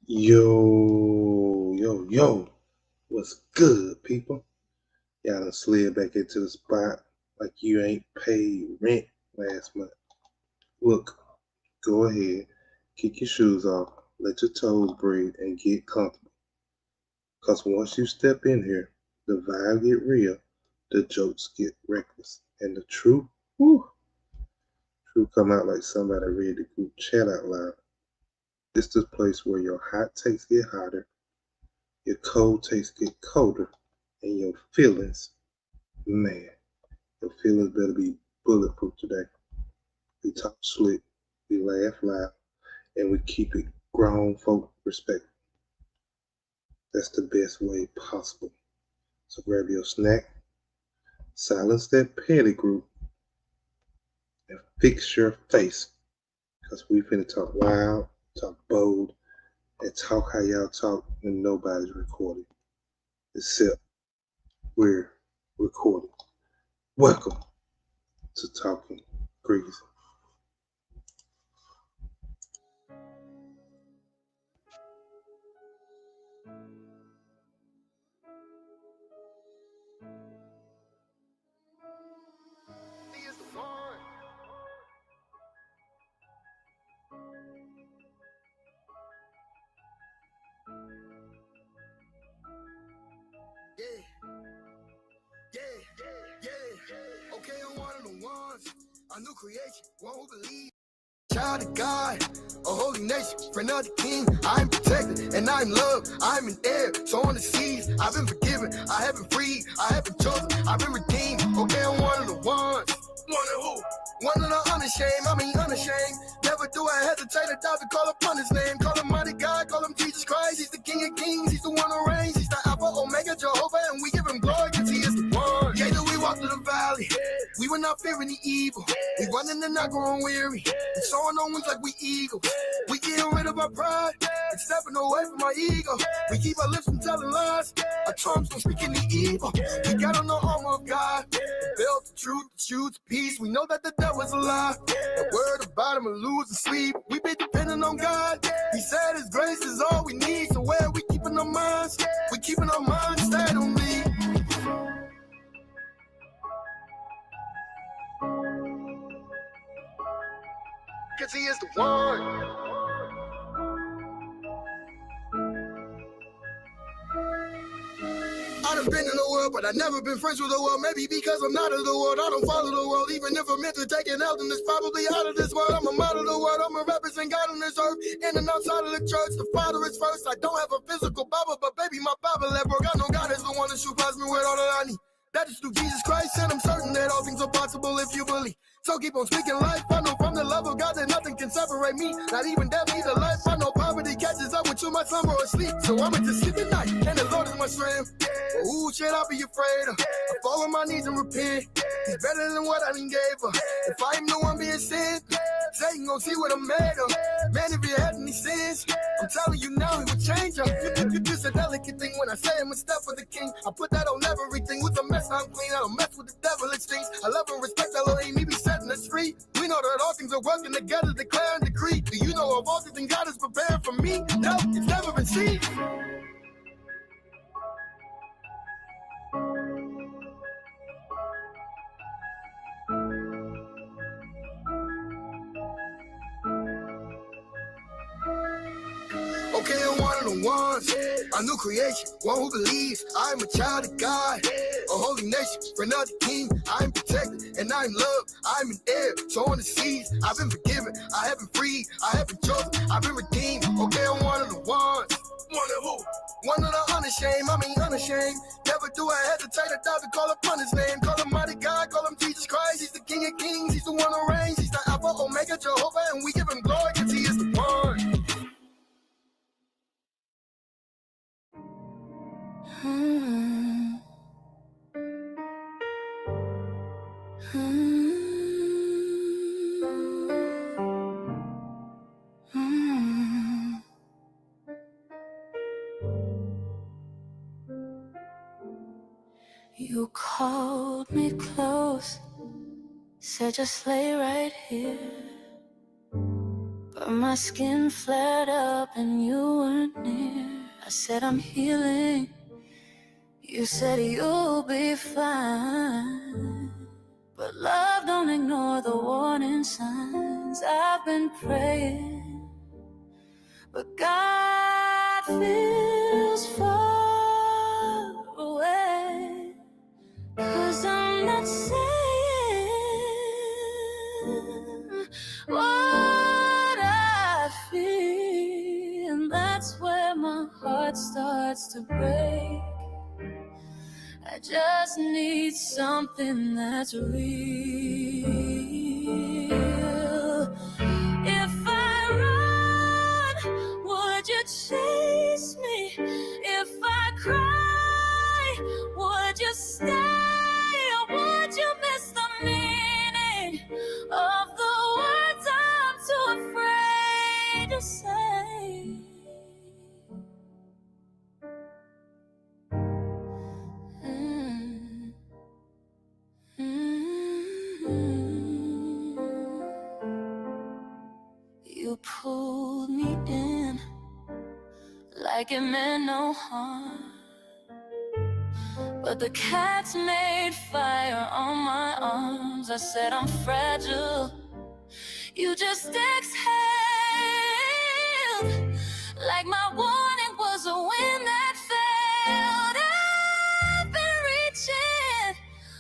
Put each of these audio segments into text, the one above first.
Yo, what's good, people? Y'all done slid back into the spot like you ain't paid rent last month. Look, go ahead, kick your shoes off, let your toes breathe, and get comfortable. Because once you step in here, the vibe get real, the jokes get reckless, and the truth come out like somebody read the group chat out loud. This the place where your hot takes get hotter, your cold takes get colder, and your feelings, man, your feelings better be bulletproof today. We talk slick, we laugh loud, and we keep it grown folk respect. That's the best way possible. So grab your snack, silence that petty group, and fix your face. Because we finna talk loud, talk bold, and talk how y'all talk when nobody's recording. Except we're recording. Welcome to Talking Greasy. Okay, I'm one of the ones, a new creation, one who believes. Child of God, a holy nation, friend of the king. I'm protected and I'm loved. I'm an heir, so on the seas. I've been forgiven, I have been freed, I have been chosen, I've been redeemed. Okay, I'm one of the ones. One of who? One of the unashamed, unashamed. Never do I hesitate to doubt to call upon his name. Call him mighty God, call him Jesus Christ. He's the King of Kings, he's the one who reigns. He's the Alpha, Omega, Jehovah, and we give him glory because he is the one. Yeah, do we walk through the valley? We were not fearing the evil. We running and not growing weary. And soaring on wings like we eagles. We getting rid of our pride and stepping away from our ego. We keep our lips from telling lies. Our tongues from speaking the evil. We got on the armor of God. Built the truth, the shoes, the peace. We know that the devil's a lie. The word about him will lose and sleep. We be depending on God. He said his grace is all we need. So where we keeping our minds? We keeping our minds stayed on me. Cause he is the one. I done been in the world, but I never been friends with the world. Maybe because I'm not of the world, I don't follow the world. Even if I'm meant to take it out, then it's probably out of this world. I'm a model of the world, I'm a represent God on this earth. In and outside of the church, the Father is first. I don't have a physical Bible, but baby, my Bible that broke. I know God is the one that supplies me with all that I need. That is through Jesus Christ, and I'm certain that all things are possible if you believe. So keep on speaking life. I know from the love of God that nothing can separate me. Not even death, neither life. I know poverty catches up with you, my slumber or sleep. So I'm into sleep at night, and the Lord is my strength. But who should I be afraid of? I fall on my knees and repent. He's better than what I done gave her. If I am the one being sent, Satan gon' see what I'm made of. Man, if you had any sins, I'm telling you now, he would change them. It's a delicate thing when I say I'm a step for the king. I put that on everything. With a mess, I'm clean. I don't mess with the devil, it stings. I love and respect Elohim, he be setting us free. We know that all things are working together, declare and decree. Do you know of all things God is preparing for me? No, it's never been seen. Okay, I'm one of the ones, a new creation, one who believes. I'm a child of God, a holy nation, friend of the king. I'm protected and I'm loved. I'm an heir, so on the seas. I've been forgiven, I have been freed, I have been chosen, I've been redeemed. Okay, I'm one of the ones. One of who? One of the unashamed, unashamed. Never do I hesitate to doubt to call upon his name. Call him mighty God, call him Jesus Christ. He's the King of Kings, he's the one who reigns. He's the Alpha, Omega, Jehovah, and we give him glory because he is the one. You called me close, said just lay right here. But But my skin flared up and you weren't near. I said I'm healing. You said you'll be fine. But love don't ignore the warning signs. I've been praying, but God feels far away. 'Cause I'm not saying what I feel, and that's where my heart starts to break. I just need something that's real. If I run, would you chase me? If I cry, would you stay? Or would you miss the meaning of the words I'm too afraid to say? You pulled me in like it meant no harm, but the cats made fire on my arms. I said I'm fragile. You just exhaled like my warning was a wind that failed. I've been reaching,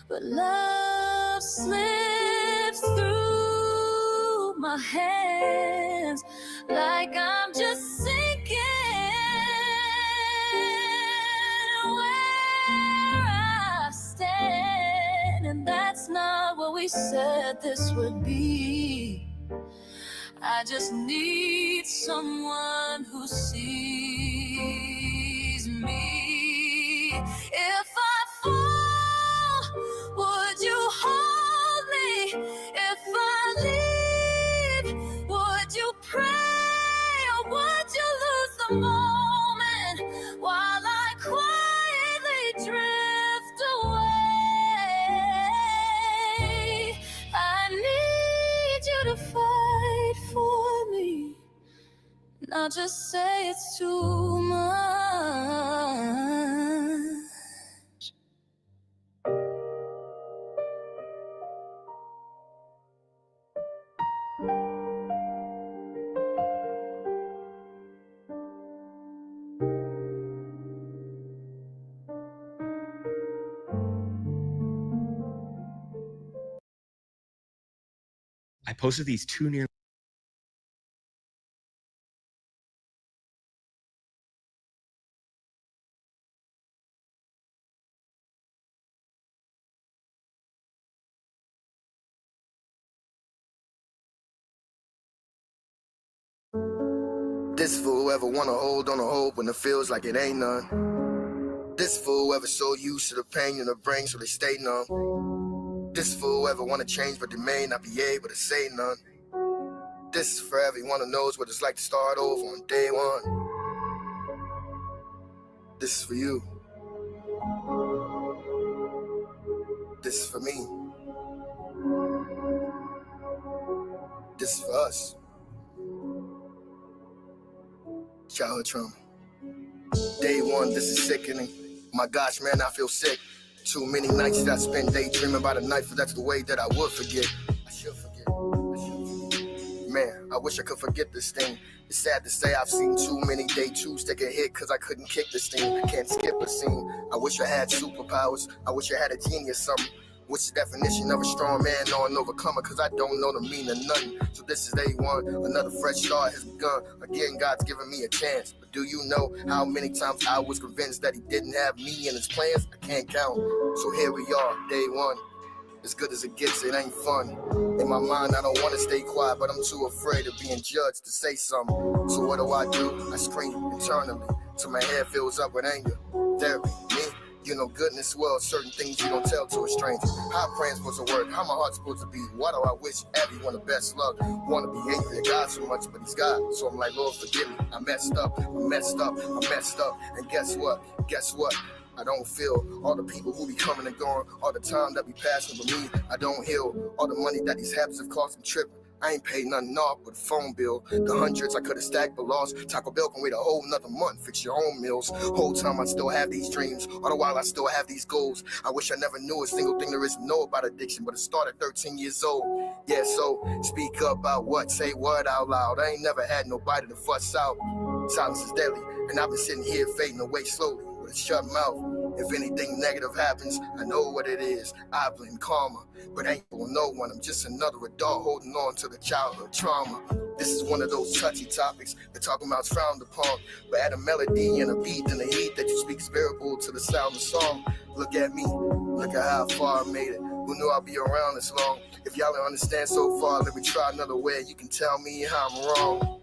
but love slips through my hands like I'm just sinking where I stand. And that's not what we said this would be. I just need someone who sees me. If I fall, would you hold me? If I leave, would you pray? Or would you lose the moment while I quietly drift away? I need you to fight for me, not just say it's too much. I posted these two near This for whoever wanna hold on to hope when it feels like it ain't none. This for whoever so used to the pain in the brain so they stay numb. This for whoever wanna change but they may not be able to say none. This is for everyone who knows what it's like to start over on day one. This is for you. This is for me. This is for us. Childhood trauma. Day one, this is sickening. My gosh, man, I feel sick. Too many nights that I spent daydreaming about a knife, that's the way that I would forget. I should forget. Man, I wish I could forget this thing. It's sad to say I've seen too many day twos take a hit cause I couldn't kick this thing. I can't skip a scene. I wish I had superpowers. I wish I had a genius something. What's the definition of a strong man or an overcomer? Cause I don't know the meaning of nothing. So this is day one, another fresh start has begun. Again, God's giving me a chance. But do you know how many times I was convinced that he didn't have me in his plans? I can't count. So here we are, day one. As good as it gets, it ain't fun. In my mind, I don't want to stay quiet, but I'm too afraid of being judged to say something. So what do? I scream internally till my head fills up with anger. Therapy, me? You know goodness well, certain things you don't tell to a stranger. How praying supposed to work? How my heart supposed to be? Why do I wish everyone the best luck? Wanna be angry at God so much, but he's God. So I'm like, Lord, forgive me. I messed up. And guess what? I don't feel all the people who be coming and going, all the time that be passing with me. I don't heal all the money that these habits have cost me tripping. I ain't paid nothing off but a phone bill. The hundreds I could've stacked but lost. Taco Bell can wait a whole nother month, fix your own meals. Whole time I still have these dreams, all the while I still have these goals. I wish I never knew a single thing there is to know about addiction, but it started 13 years old. Yeah, so speak up about what, say what out loud. I ain't never had nobody to fuss out. Silence is deadly, and I've been sitting here fading away slowly with a shut mouth. If anything negative happens, I know what it is. I blame karma, but I ain't for no one. I'm just another adult holding on to the childhood trauma. This is one of those touchy topics that talking about's frowned upon. But add a melody and a beat and the heat that you speak is bearable to the sound of song. Look at me, look at how far I made it. Who knew I'd be around this long? If y'all don't understand so far, let me try another way. You can tell me how I'm wrong.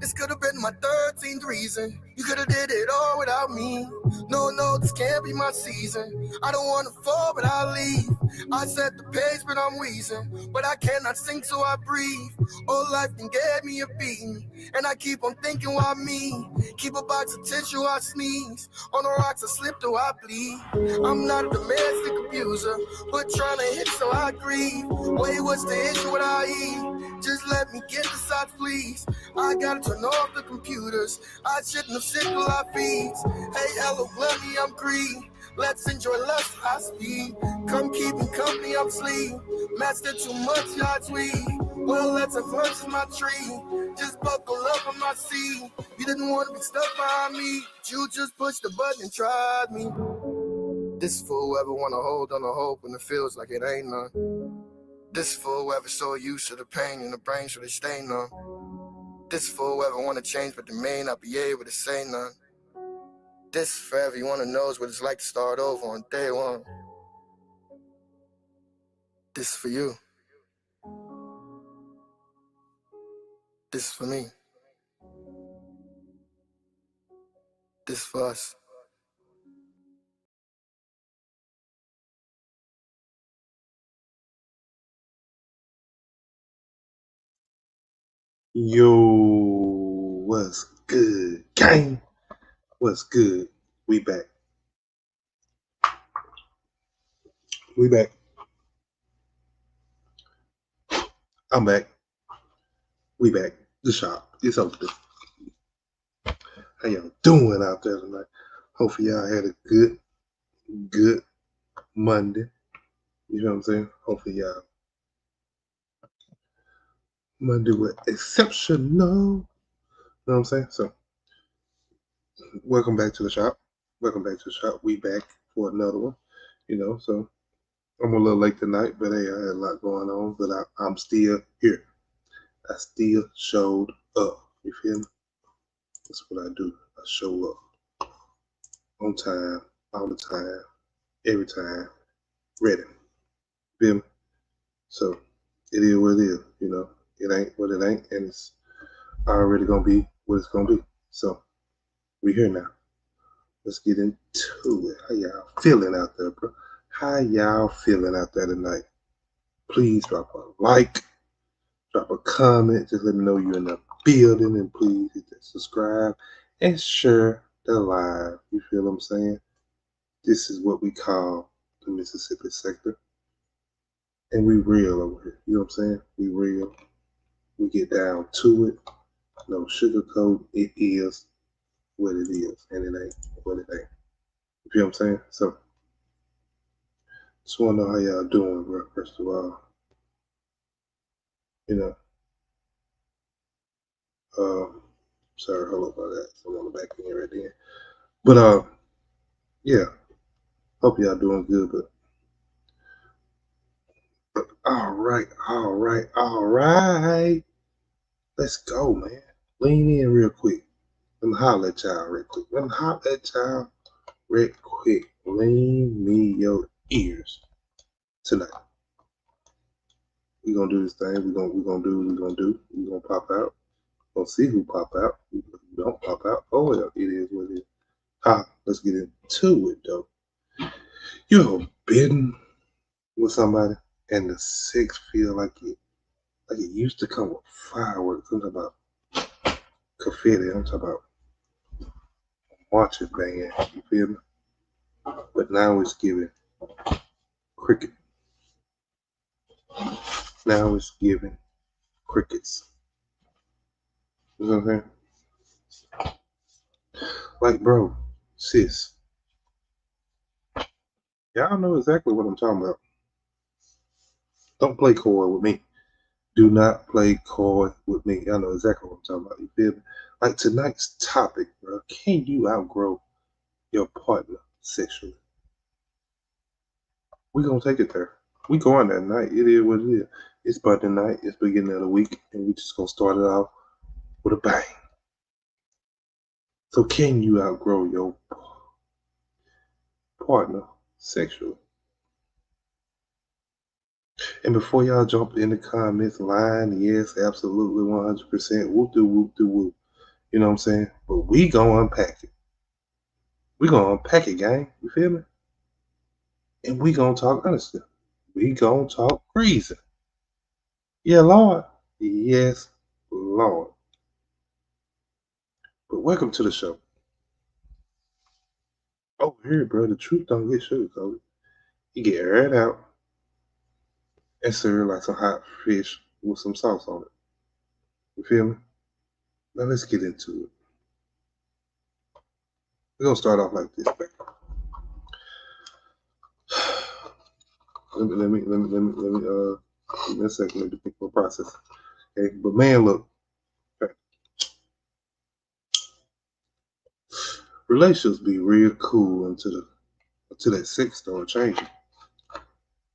This could have been my 13th reason. You could have did it all without me. No, this can't be my season. I don't want to fall, but I leave. I set the pace, but I'm wheezing. But I cannot sing, so I breathe. Oh, life can get me a beating. And I keep on thinking, why me? Keep a box of tissue, I sneeze. On the rocks, I slip, though I bleed. I'm not a domestic abuser, but trying to hit, so I grieve. Wait, what's the issue with I eat? Just let me get the sides, please. I gotta turn off the computers. I shouldn't have sick live feeds. Hey, hello, gluttony, I'm green. Let's enjoy less high speed. Come keeping company, I'm sleep. Master too much, y'all tweet. Well, let's have lunch in my tree. Just buckle up on my seat. You didn't want to be stuck behind me. You just pushed the button and tried me. This is for whoever wanna hold on to hope when it feels like it ain't none. This is for whoever so used to the pain in the brain so they stay numb. This is for whoever want to change but they may not be able to say none. This is for everyone who knows what it's like to start over on day one. This is for you. This is for me. This is for us. Yo, what's good, gang? What's good? We back. We back. I'm back. We back. The shop is open. How y'all doing out there tonight? Hopefully y'all had a good Monday. You know what I'm saying? Hopefully y'all Monday was exceptional. You know what I'm saying? So welcome back to the shop. Welcome back to the shop. We back for another one. You know, so I'm a little late tonight, but hey, I had a lot going on, but I'm still here. I still showed up. You feel me? That's what I do. I show up on time, all the time, every time, ready. Feel me? So it is what it is. You know, it ain't what it ain't, and it's already gonna be what it's gonna be. So we here now. Let's get into it. How y'all feeling out there, bro? How y'all feeling out there tonight? Please drop a like, drop a comment. Just let me know you're in the building, and please hit that subscribe and share the live. You feel what I'm saying? This is what we call the Mississippi sector, and we real over here. You know what I'm saying? We real. We get down to it. No sugarcoat. It is what it is, and it ain't what it ain't. You feel what I'm saying? So, just want to know how y'all doing, bro. First of all, you know. Sorry, hold up about that. I'm on the back end right there. But yeah. Hope y'all doing good. But all right. Let's go, man. Lean in real quick. Let me holler at y'all real quick. Lean me your ears tonight. We gonna do this thing. We gonna do. We gonna pop out. Gonna see who pop out. Who don't pop out. Oh well, it is what it is. Let's get into it though. You ever been with somebody and the sex feel like it used to come with fireworks? I'm talking about confetti. I'm talking about marching band. You feel me? But now it's giving cricket. Now it's giving crickets. You know what I'm saying? Like, bro, sis, y'all know exactly what I'm talking about. Don't play coy with me. Do not play coy with me. Y'all know exactly what I'm talking about. You feel me? Like tonight's topic, bro. Can you outgrow your partner sexually? We're gonna take it there. We going that night. It is what it is. It's Monday night. It's beginning of the week, and we just gonna start it off with a bang. So, can you outgrow your partner sexually? And before y'all jump in the comments, line, yes, absolutely, 100%, whoop de whoop de whoop. You know what I'm saying? But we gonna unpack it. We gonna unpack it, gang. You feel me? And we gonna talk honestly. We gonna talk reason. Yeah, Lord. Yes, Lord. But welcome to the show. Over here, bro, the truth don't get sugarcoated. You get aired out and served like some hot fish with some sauce on it. You feel me? Now let's get into it. We're gonna start off like this, man. Let me give me a second, let me think of a process. Okay, but man, look, okay. Relationships be real cool until that sex start changing.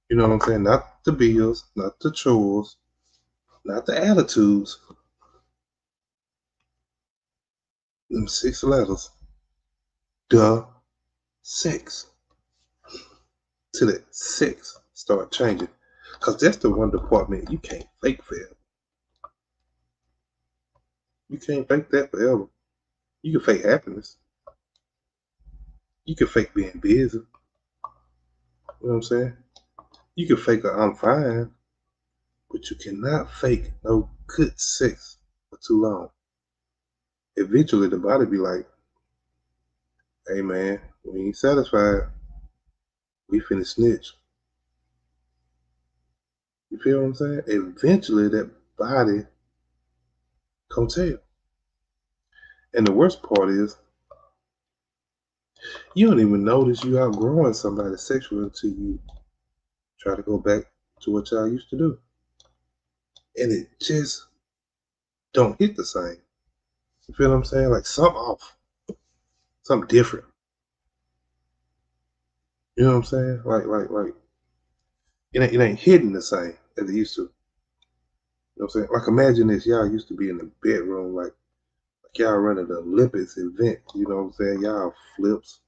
You know what I'm saying? Not the bills, not the chores, not the attitudes. Them 6 letters. The sex. Till that sex start changing. Cause that's the one department you can't fake forever. You can't fake that forever. You can fake happiness. You can fake being busy. You know what I'm saying? You can fake a I'm fine, but you cannot fake no good sex for too long. Eventually the body be like, hey man, we ain't satisfied. We finna snitch. You feel what I'm saying? Eventually that body come tell. And the worst part is you don't even notice you outgrowing somebody sexually until you try to go back to what y'all used to do. And it just don't hit the same. You feel what I'm saying? Like something off. Something different. You know what I'm saying? Like it ain't hitting the same as it used to. You know what I'm saying? Like imagine this, y'all used to be in the bedroom like y'all running the Olympics event, you know what I'm saying? Y'all flips,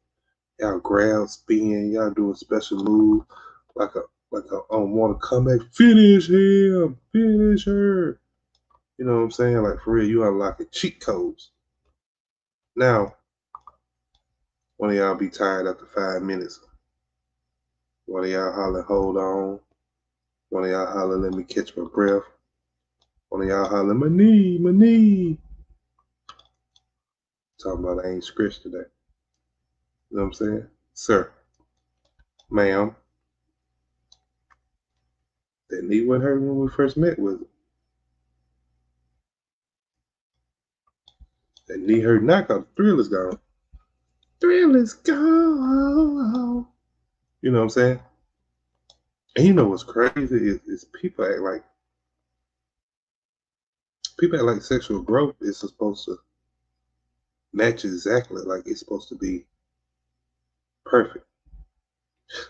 y'all grab, spin, y'all do a special move, like a want to come back, finish him, finish her. You know what I'm saying? Like for real, you unlocking cheat codes. Now, one of y'all be tired after 5 minutes. One of y'all holler, hold on. One of y'all holler, let me catch my breath. One of y'all holler, my knee, my knee. Talking about I ain't scratched today. You know what I'm saying? Sir, ma'am, that knee wasn't hurt when we first met, was it? That knee hurt now because the thrill is gone. Thrill is gone. You know what I'm saying? And you know what's crazy is people act like sexual growth is supposed to match exactly, like it's supposed to be perfect.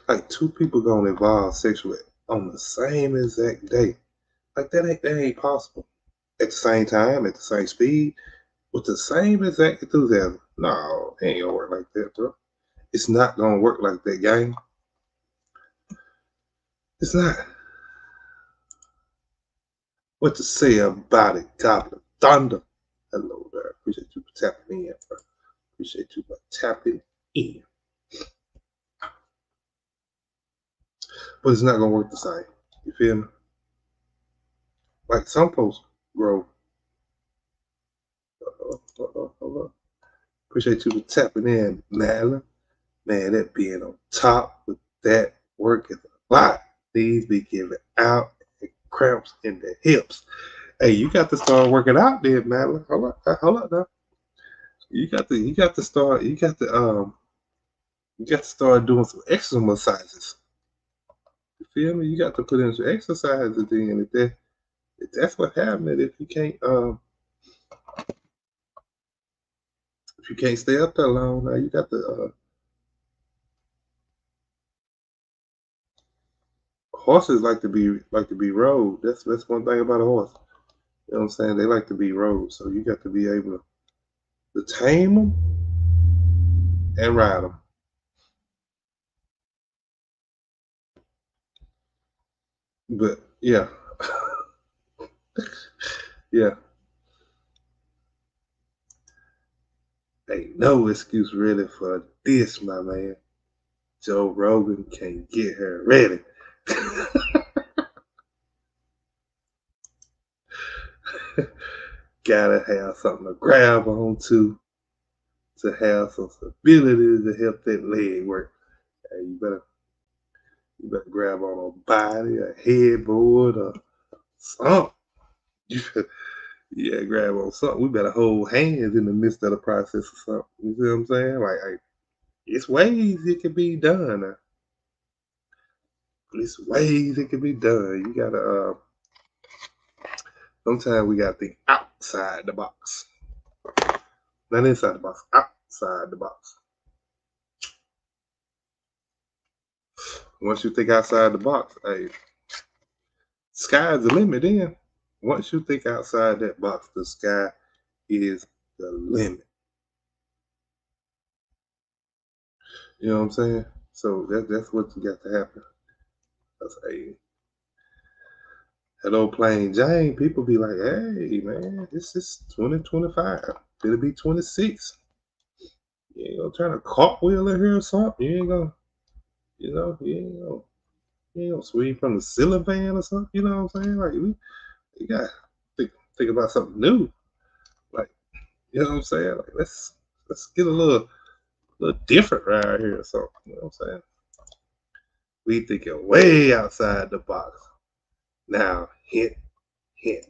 Like two people gonna evolve sexually on the same exact day. Like that ain't possible. At the same time, at the same speed, with the same exact enthusiasm. No, it ain't gonna work like that, bro. It's not gonna work like that, gang. It's not. What to say about it, Goblin Thunder? Hello there. Appreciate you for tapping in, bro. Appreciate you for tapping in. But it's not gonna work the same. You feel me? Like some folks grow. Hold on. Appreciate you for tapping in, Madeline. Man, that being on top with that work is a lot. These be giving out and cramps in the hips. Hey, you got to start working out there, Madeline. Hold up now. You got to start doing some exercises. You feel me? You got to put in some exercises then. If that's what happened, if you can't stay up that long, now you got to horses like to be rode. That's one thing about a horse. You know what I'm saying? They like to be rode, so you got to be able to tame them and ride them. But yeah, yeah, ain't no excuse really for this, my man. Joe Rogan can't get her ready. Gotta have something to grab onto to have some stability to help that leg work. Hey, you better grab on a body, a headboard, or something. You better, yeah, grab on something. We better hold hands in the midst of the process or something. You see what I'm saying? Like it's ways it can be done. It's ways it can be done. You gotta. Sometimes we gotta think outside the box, not inside the box. Outside the box. Once you think outside the box, hey, sky's the limit. Then, once you think outside that box, the sky is the limit. You know what I'm saying? So that's what you got to happen. That's a that old plain Jane. People be like, "Hey, man, this is 2025. It'll be 26. You ain't gonna try to cartwheel in here or something. You ain't gonna, you ain't gonna swing from the ceiling fan or something. You know what I'm saying? Like we got think about something new. Like you know what I'm saying? Like let's get a little different right here or something. You know what I'm saying? We thinking way outside the box. Now, hint, hint.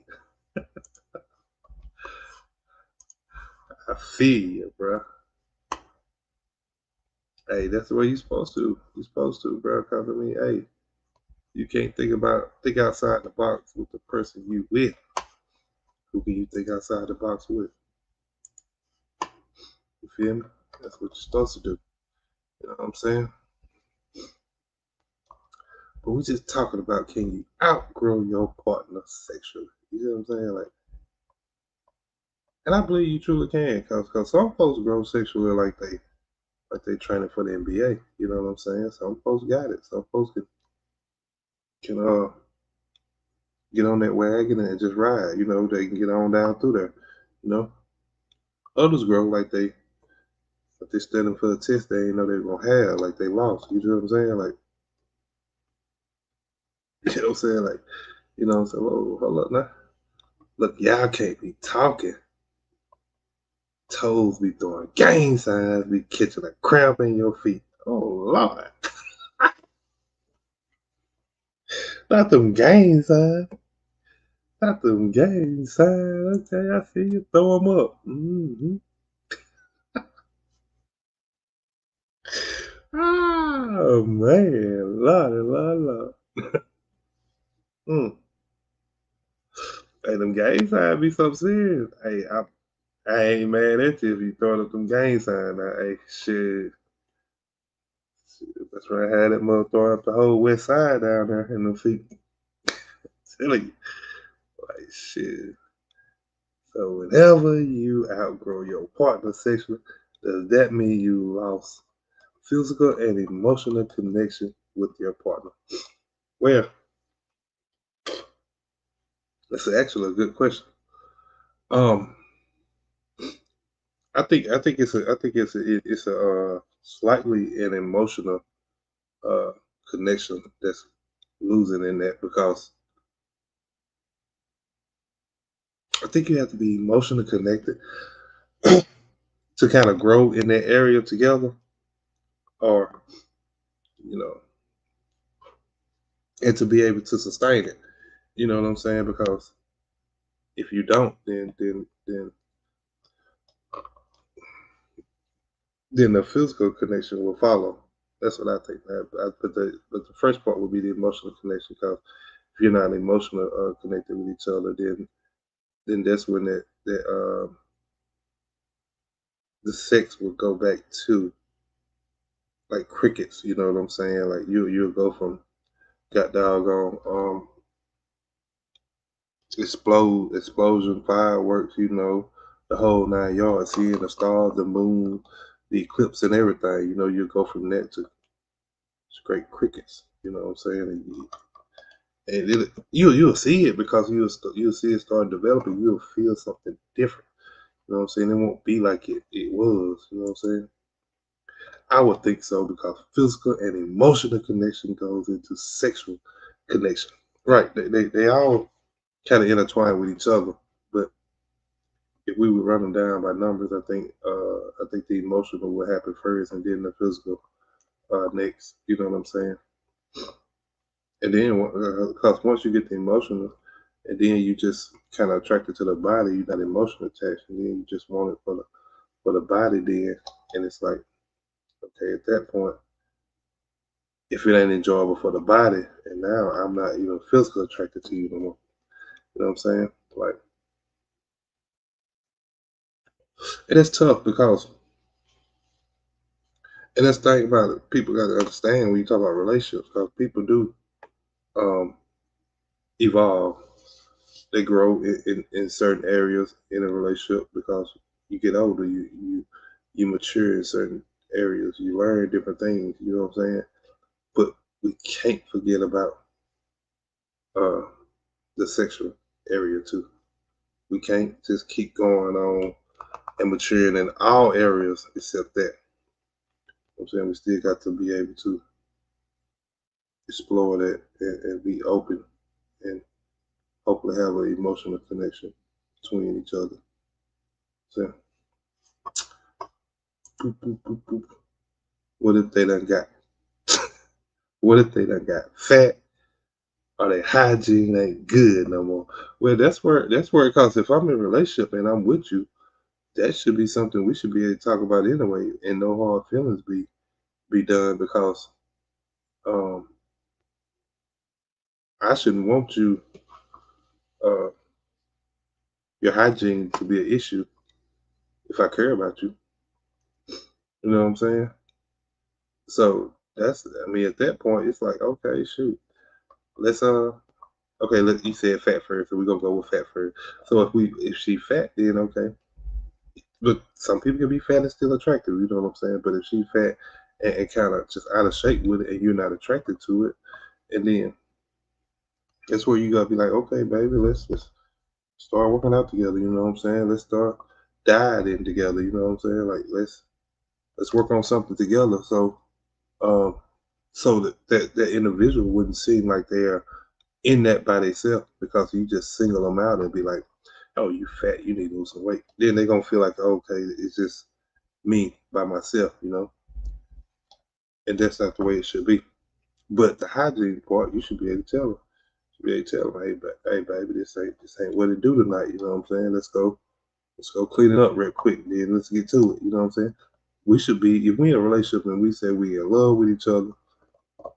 I feel you, bro. Hey, that's the way you're supposed to. You're supposed to, bro. Cause I mean, hey, you can't think outside the box with the person you with. Who can you think outside the box with? You feel me? That's what you're supposed to do. You know what I'm saying? But we just talking about can you outgrow your partner sexually? You know what I'm saying? Like, and I believe you truly can, cause some folks grow sexually like they training for the NBA. You know what I'm saying? Some folks got it. Some folks can get on that wagon and just ride. You know, they can get on down through there. You know, others grow like they studying for a test they ain't know they were gonna have, like they lost. You know what I'm saying? Like, you know what I'm saying? Like, you know what I'm saying? Whoa, hold up now. Look, y'all can't be talking. Toes be throwing gang signs, be catching a cramp in your feet. Oh Lord. Not them gang signs. Not them gang signs. Okay, I see you. Throw them up. Oh man, Lordy, Lord. Mm. Hey, them gang signs be so serious. Hey, I ain't mad at you if you throwing up them gang signs. Now, hey, shit, that's right. I had that mother throwing up the whole west side down there in them feet. Silly, like shit. So whenever you outgrow your partner sexually, does that mean you lost physical and emotional connection with your partner? Well, that's actually a good question. Um, I think it's a slightly an emotional uh, connection that's losing in that because I think you have to be emotionally connected to kind of grow in that area together, or you know, and to be able to sustain it. You know what I'm saying? Because If you don't, then the physical connection will follow. That's what I think. But the first part would be the emotional connection, because if you're not emotional connected with each other, then that's when the sex will go back to like crickets. You know what I'm saying? Like you'll go from got doggone explosion, fireworks, the whole 9 yards, seeing the stars, the moon, the eclipse, and everything. You go from that to straight crickets. You know what I'm saying? You'll see it, because you'll see it start developing. You'll feel something different. You know what I'm saying? It won't be like it was. You know what I'm saying? I would think so, because physical and emotional connection goes into sexual connection. Right? They all kind of intertwine with each other, but if we would run them down by numbers, I think the emotional will happen first, and then the physical next. You know what I'm saying? And then, because once you get the emotional, and then you just kind of attracted to the body, you're not emotional attached, and then you just want it for the body. Then, and it's like, okay, at that point, if it ain't enjoyable for the body, and now I'm not even physically attracted to you no more. You know what I'm saying? Like, and it's tough, because, and that's the thing about it. People got to understand when you talk about relationships, because people do um, evolve. They grow in certain areas in a relationship, because you get older, you mature in certain areas, you learn different things. You know what I'm saying? But we can't forget about uh, the sexual area too. We can't just keep going on and maturing in all areas except that. You know what I'm saying? We still got to be able to explore that, and be open, and hopefully have an emotional connection between each other. So, boop, boop, boop, boop. What if they done got? What if they done got fat, or their hygiene ain't good no more? Well, that's where it comes. If I'm in a relationship and I'm with you, that should be something we should be able to talk about anyway, and no hard feelings be done, because um, I shouldn't want uh, your hygiene to be an issue if I care about you. You know what I'm saying? So at that point, it's like, okay, shoot, let's okay, you said fat first, so we're gonna go with fat first. So if she fat, then okay. But some people can be fat and still attractive, you know what I'm saying? But if she fat and kind of just out of shape with it, and you're not attracted to it, and then that's where you gotta be like, okay, baby, let's start working out together. You know what I'm saying? Let's start dieting together. You know what I'm saying? Like, let's work on something together. Um, so that individual wouldn't seem like they're in that by themselves, because you just single them out and be like, oh, you fat, you need to lose some weight. Then they're gonna feel like, okay, it's just me by myself, and that's not the way it should be. But the hygiene part, you should be able to tell them. You should be able to tell them, hey, baby, this ain't what it do tonight. You know what I'm saying? Let's go clean it up real quick. Then let's get to it. You know what I'm saying? We should be, if we in a relationship and we say we in love with each other,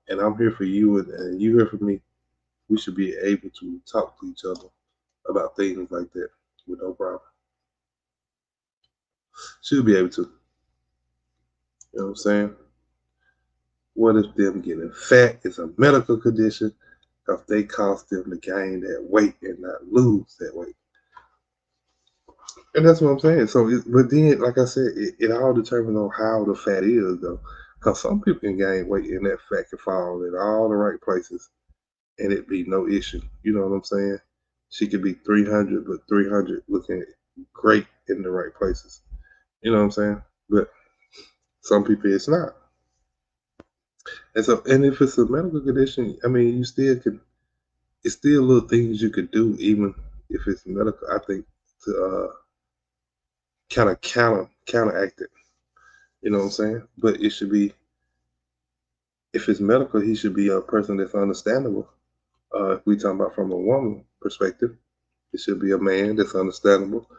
and I'm here for you, and you here for me, we should be able to talk to each other about things like that with no problem. Should be able to. You know what I'm saying? What if them getting fat is a medical condition, because they cause them to gain that weight and not lose that weight? And that's what I'm saying. So, but then, like I said, it all determines on how the fat is, though. Because some people can gain weight and that fat can fall in all the right places, and it be no issue. You know what I'm saying? She could be 300, but 300 looking great in the right places. You know what I'm saying? But some people it's not. And so, and if it's a medical condition, I mean, you still can. It's still little things you could do, even if it's medical. I think to kind of counteract it. You know what I'm saying? But it should be, if it's medical, he should be a person that's understandable. If we talking about from a woman perspective, It should be a man that's understandable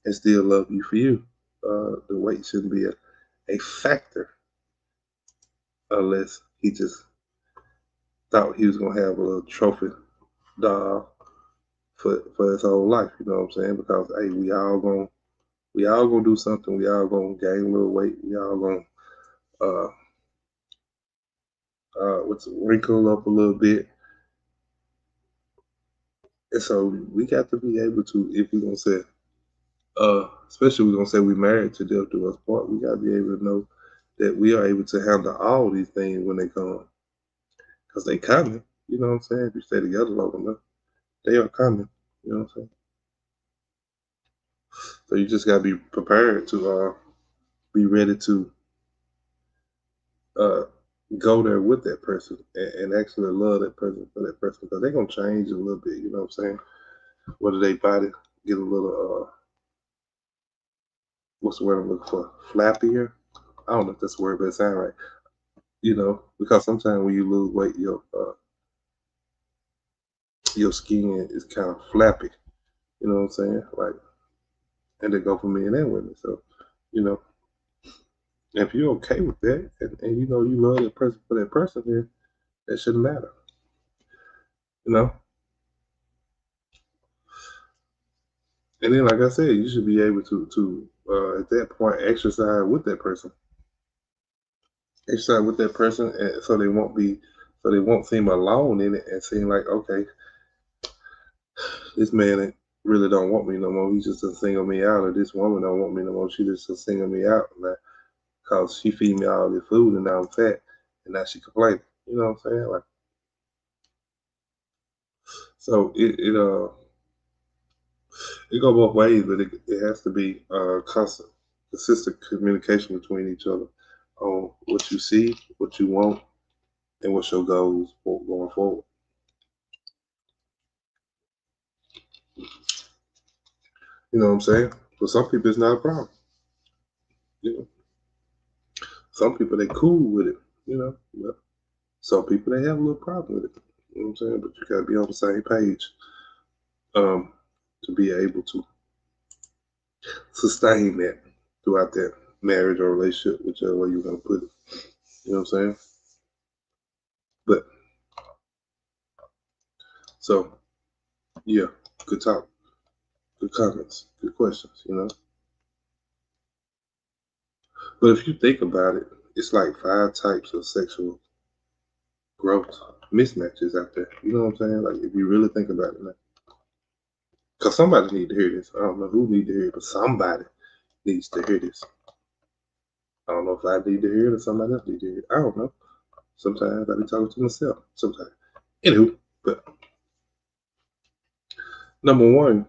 and still love you for you. The weight shouldn't be a factor unless he just thought he was gonna have a little trophy doll for his whole life. You know what I'm saying? Because hey, we all gonna do something. We all gonna gain a little weight. We all gonna uh what's wrinkle up a little bit. And so we got to be able to, if we're gonna say, especially we're gonna say we married to death do us part, we gotta be able to know that we are able to handle all these things when they come, because they coming. You know what I'm saying? If you stay together long enough, they are coming. You know what I'm saying? So you just gotta be prepared to be ready to uh go there with that person and actually love that person for that person, because they're gonna change a little bit. You know what I'm saying? Whether they body get a little what's the word I'm looking for? Flappier. I don't know if that's the word, but it sounds right. You know, because sometimes when you lose weight, your skin is kind of flappy. You know what I'm saying? Like, and they go for men and women. So, you know, if you're okay with that, and you know you love that person for that person, then that shouldn't matter. You know. And then, like I said, you should be able to at that point exercise with that person. Exercise with that person, and so they won't seem alone in it and seem like, okay, this man really don't want me no more. He just a single me out, or this woman don't want me no more. She just a single me out, man, cause she feed me all this food and now I'm fat, and now she complaining. You know what I'm saying? Like, so it go both ways, but it has to be constant, consistent communication between each other on what you see, what you want, and what's your goals for going forward. You know what I'm saying? For some people, it's not a problem. You know, some people they cool with it. You know, but some people they have a little problem with it. You know what I'm saying? But you gotta be on the same page um, to be able to sustain that throughout that marriage or relationship, whichever way you're gonna put it. You know what I'm saying? But so yeah, good talk, good comments, good questions. You know, but if you think about it, it's like 5 types of sexual growth mismatches out there. You know what I'm saying? Like if you really think about it, because somebody need to hear this. I don't know who need to hear it, but somebody needs to hear this. I don't know if I need to hear it or somebody else need to hear it. I don't know. Sometimes I be talking to myself. Sometimes. Anywho, but number one,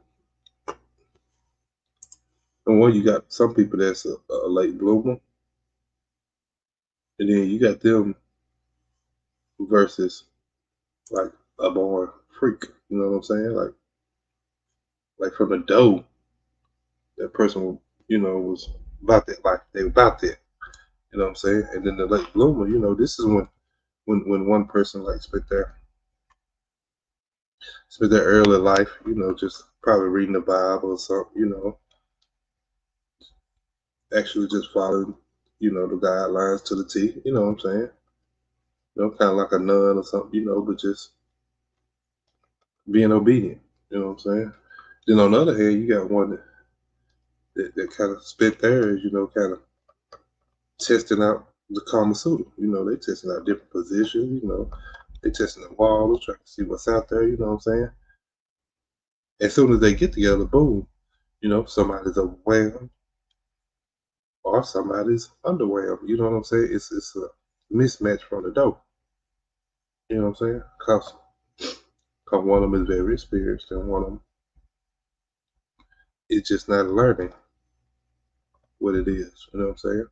you got some people that's a late bloomer, and then you got them versus like a born freak. You know what I'm saying? Like from the dough, that person, you know, was about that life. They were about that. You know what I'm saying? And then the late bloomer, you know, this is when one person like spent their early life, you know, just probably reading the Bible or something, you know, actually just following, you know, the guidelines to the T. You know what I'm saying? You know, kind of like a nun or something, you know, but just being obedient. You know what I'm saying? Then on the other hand, you got one that kind of spent theirs, you know, kind of testing out the Kama Sutra. You know, they testing out different positions. You know, they testing the walls, trying to see what's out there. You know what I'm saying? As soon as they get together, boom, you know, somebody's overwhelmed or somebody's underwhelmed. You know what I'm saying? It's a mismatch from the door. You know what I'm saying? Cause one of them is very experienced and one of them is just not learning what it is. You know what I'm saying?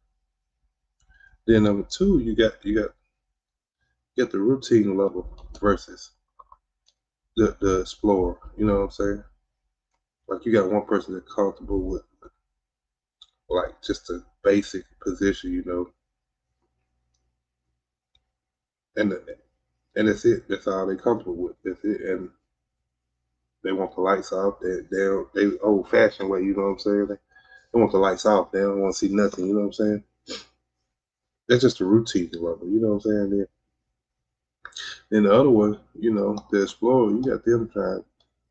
Then number two, you got the routine level versus the explorer. You know what I'm saying? Like you got one person that's comfortable with like just a basic position, you know, and and that's it. That's all they comfortable with. That's it. And They want the lights off. They old fashioned way. You know what I'm saying? They want the lights off. They don't want to see nothing. You know what I'm saying? That's just a routine level. You know what I'm saying? Then the other one, the explorer, you got them trying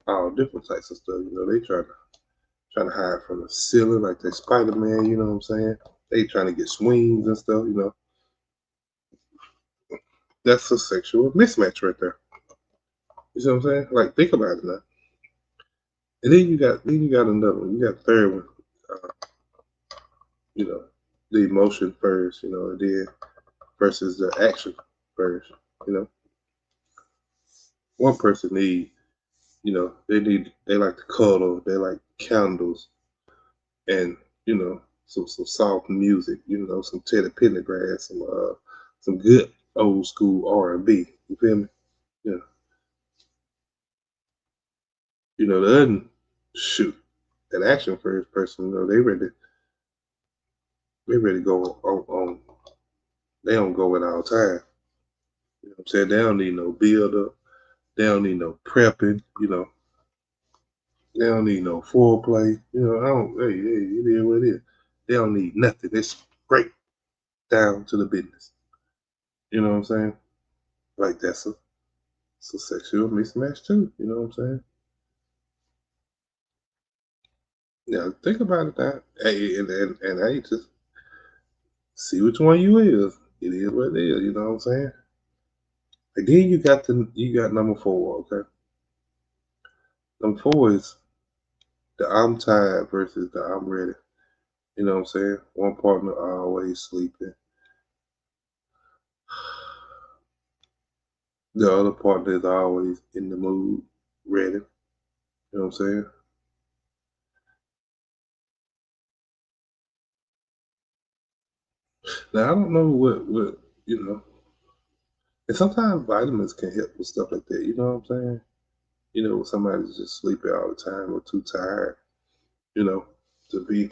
all different types of stuff. They trying to hide from the ceiling like they Spider Man. You know what I'm saying? They trying to get swings and stuff. That's a sexual mismatch right there. You see what I'm saying? Like, think about it now. And then you got another one. You got the third one. Uh, you know, the emotion first. And then versus the action first. You know, one person they like to cuddle. They like candles and some soft music. Some Teddy Pendergrass, some good old school R&B. You feel me? Yeah. The other shoot that action first person. They ready to go on. They don't go at all time. You know what I'm saying? They don't need no build up. They don't need no prepping. They don't need no foreplay. I don't. Hey, it is what it is. They don't need nothing. It's straight down to the business. You know what I'm saying? Like it's a sexual mismatch too. You know what I'm saying? Now think about it. Now, hey, and hey, just see which one you is. It is what it is. You know what I'm saying? And then you got number four. Okay, number four is the I'm tired versus the I'm ready. You know what I'm saying? One partner always sleeping. The other partner is always in the mood, ready. You know what I'm saying? Now I don't know what you know. And sometimes vitamins can help with stuff like that. You know what I'm saying? Somebody's just sleeping all the time or too tired. To be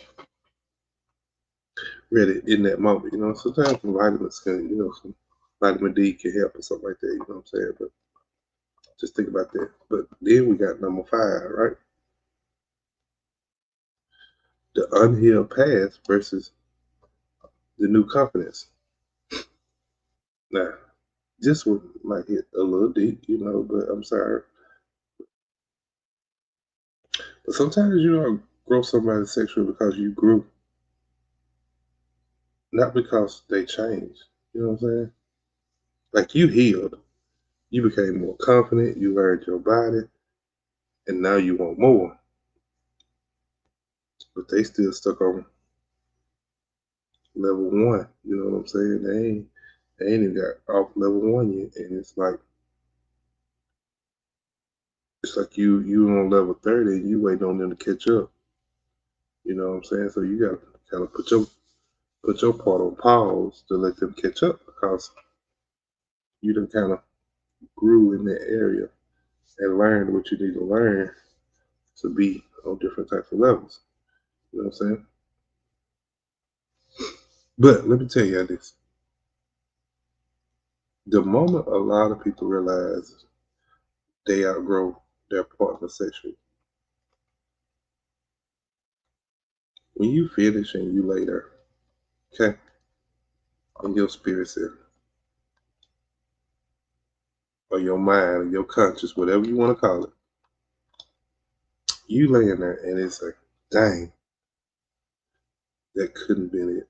ready in that moment. Sometimes some vitamins can, some vitamin D can help or something like that. You know what I'm saying? But just think about that. But then we got number five, right? The unhealed past versus the new confidence. Now, this one might hit a little deep, but I'm sorry. But sometimes you don't grow somebody sexual because you grew, not because they changed. You know what I'm saying? Like you healed. You became more confident, you learned your body, and now you want more. But they still stuck on level one. You know what I'm saying? They ain't even got off level one yet. And it's like you on level 30 and you waiting on them to catch up. You know what I'm saying? So you gotta kind of put your part on pause to let them catch up because you done kind of grew in that area and learned what you need to learn to be on different types of levels. You know what I'm saying? But let me tell you this. The moment a lot of people realize they outgrow their partner sexually, when you finish and you lay there, okay, and your spirit said, or your mind, or your conscious, whatever you want to call it, you laying there and it's like, dang, that couldn't been it.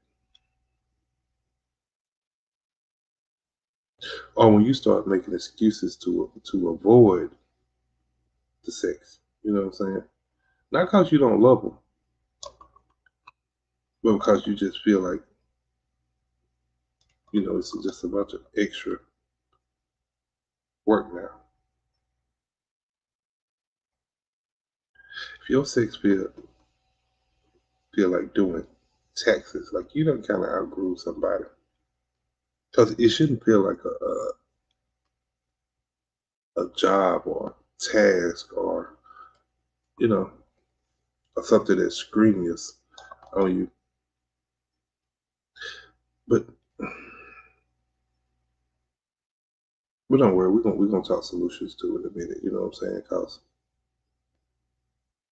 Or when you start making excuses to avoid the sex, you know what I'm saying? Not because you don't love them, but because you just feel like, it's just a bunch of extra work now. If your sex feel like doing taxes, like you don't kind of outgrew somebody, because it shouldn't feel like a job or task or you know or something that's strenuous on you. But don't worry, we're gonna talk solutions to it in a minute. You know what I'm saying? Cause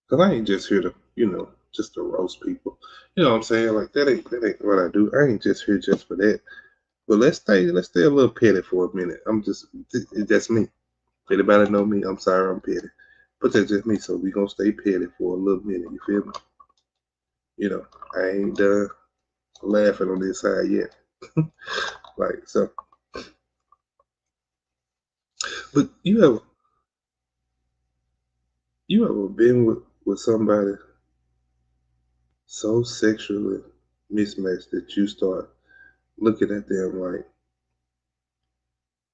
Cause I ain't just here to, just to roast people. You know what I'm saying? Like that ain't what I do. I ain't just here just for that. But let's stay a little petty for a minute. That's me. Anybody know me? I'm sorry, I'm petty. But that's just me. So we gonna stay petty for a little minute. You feel me? I ain't done laughing on this side yet. Like so. But you ever been with somebody so sexually mismatched that you start looking at them like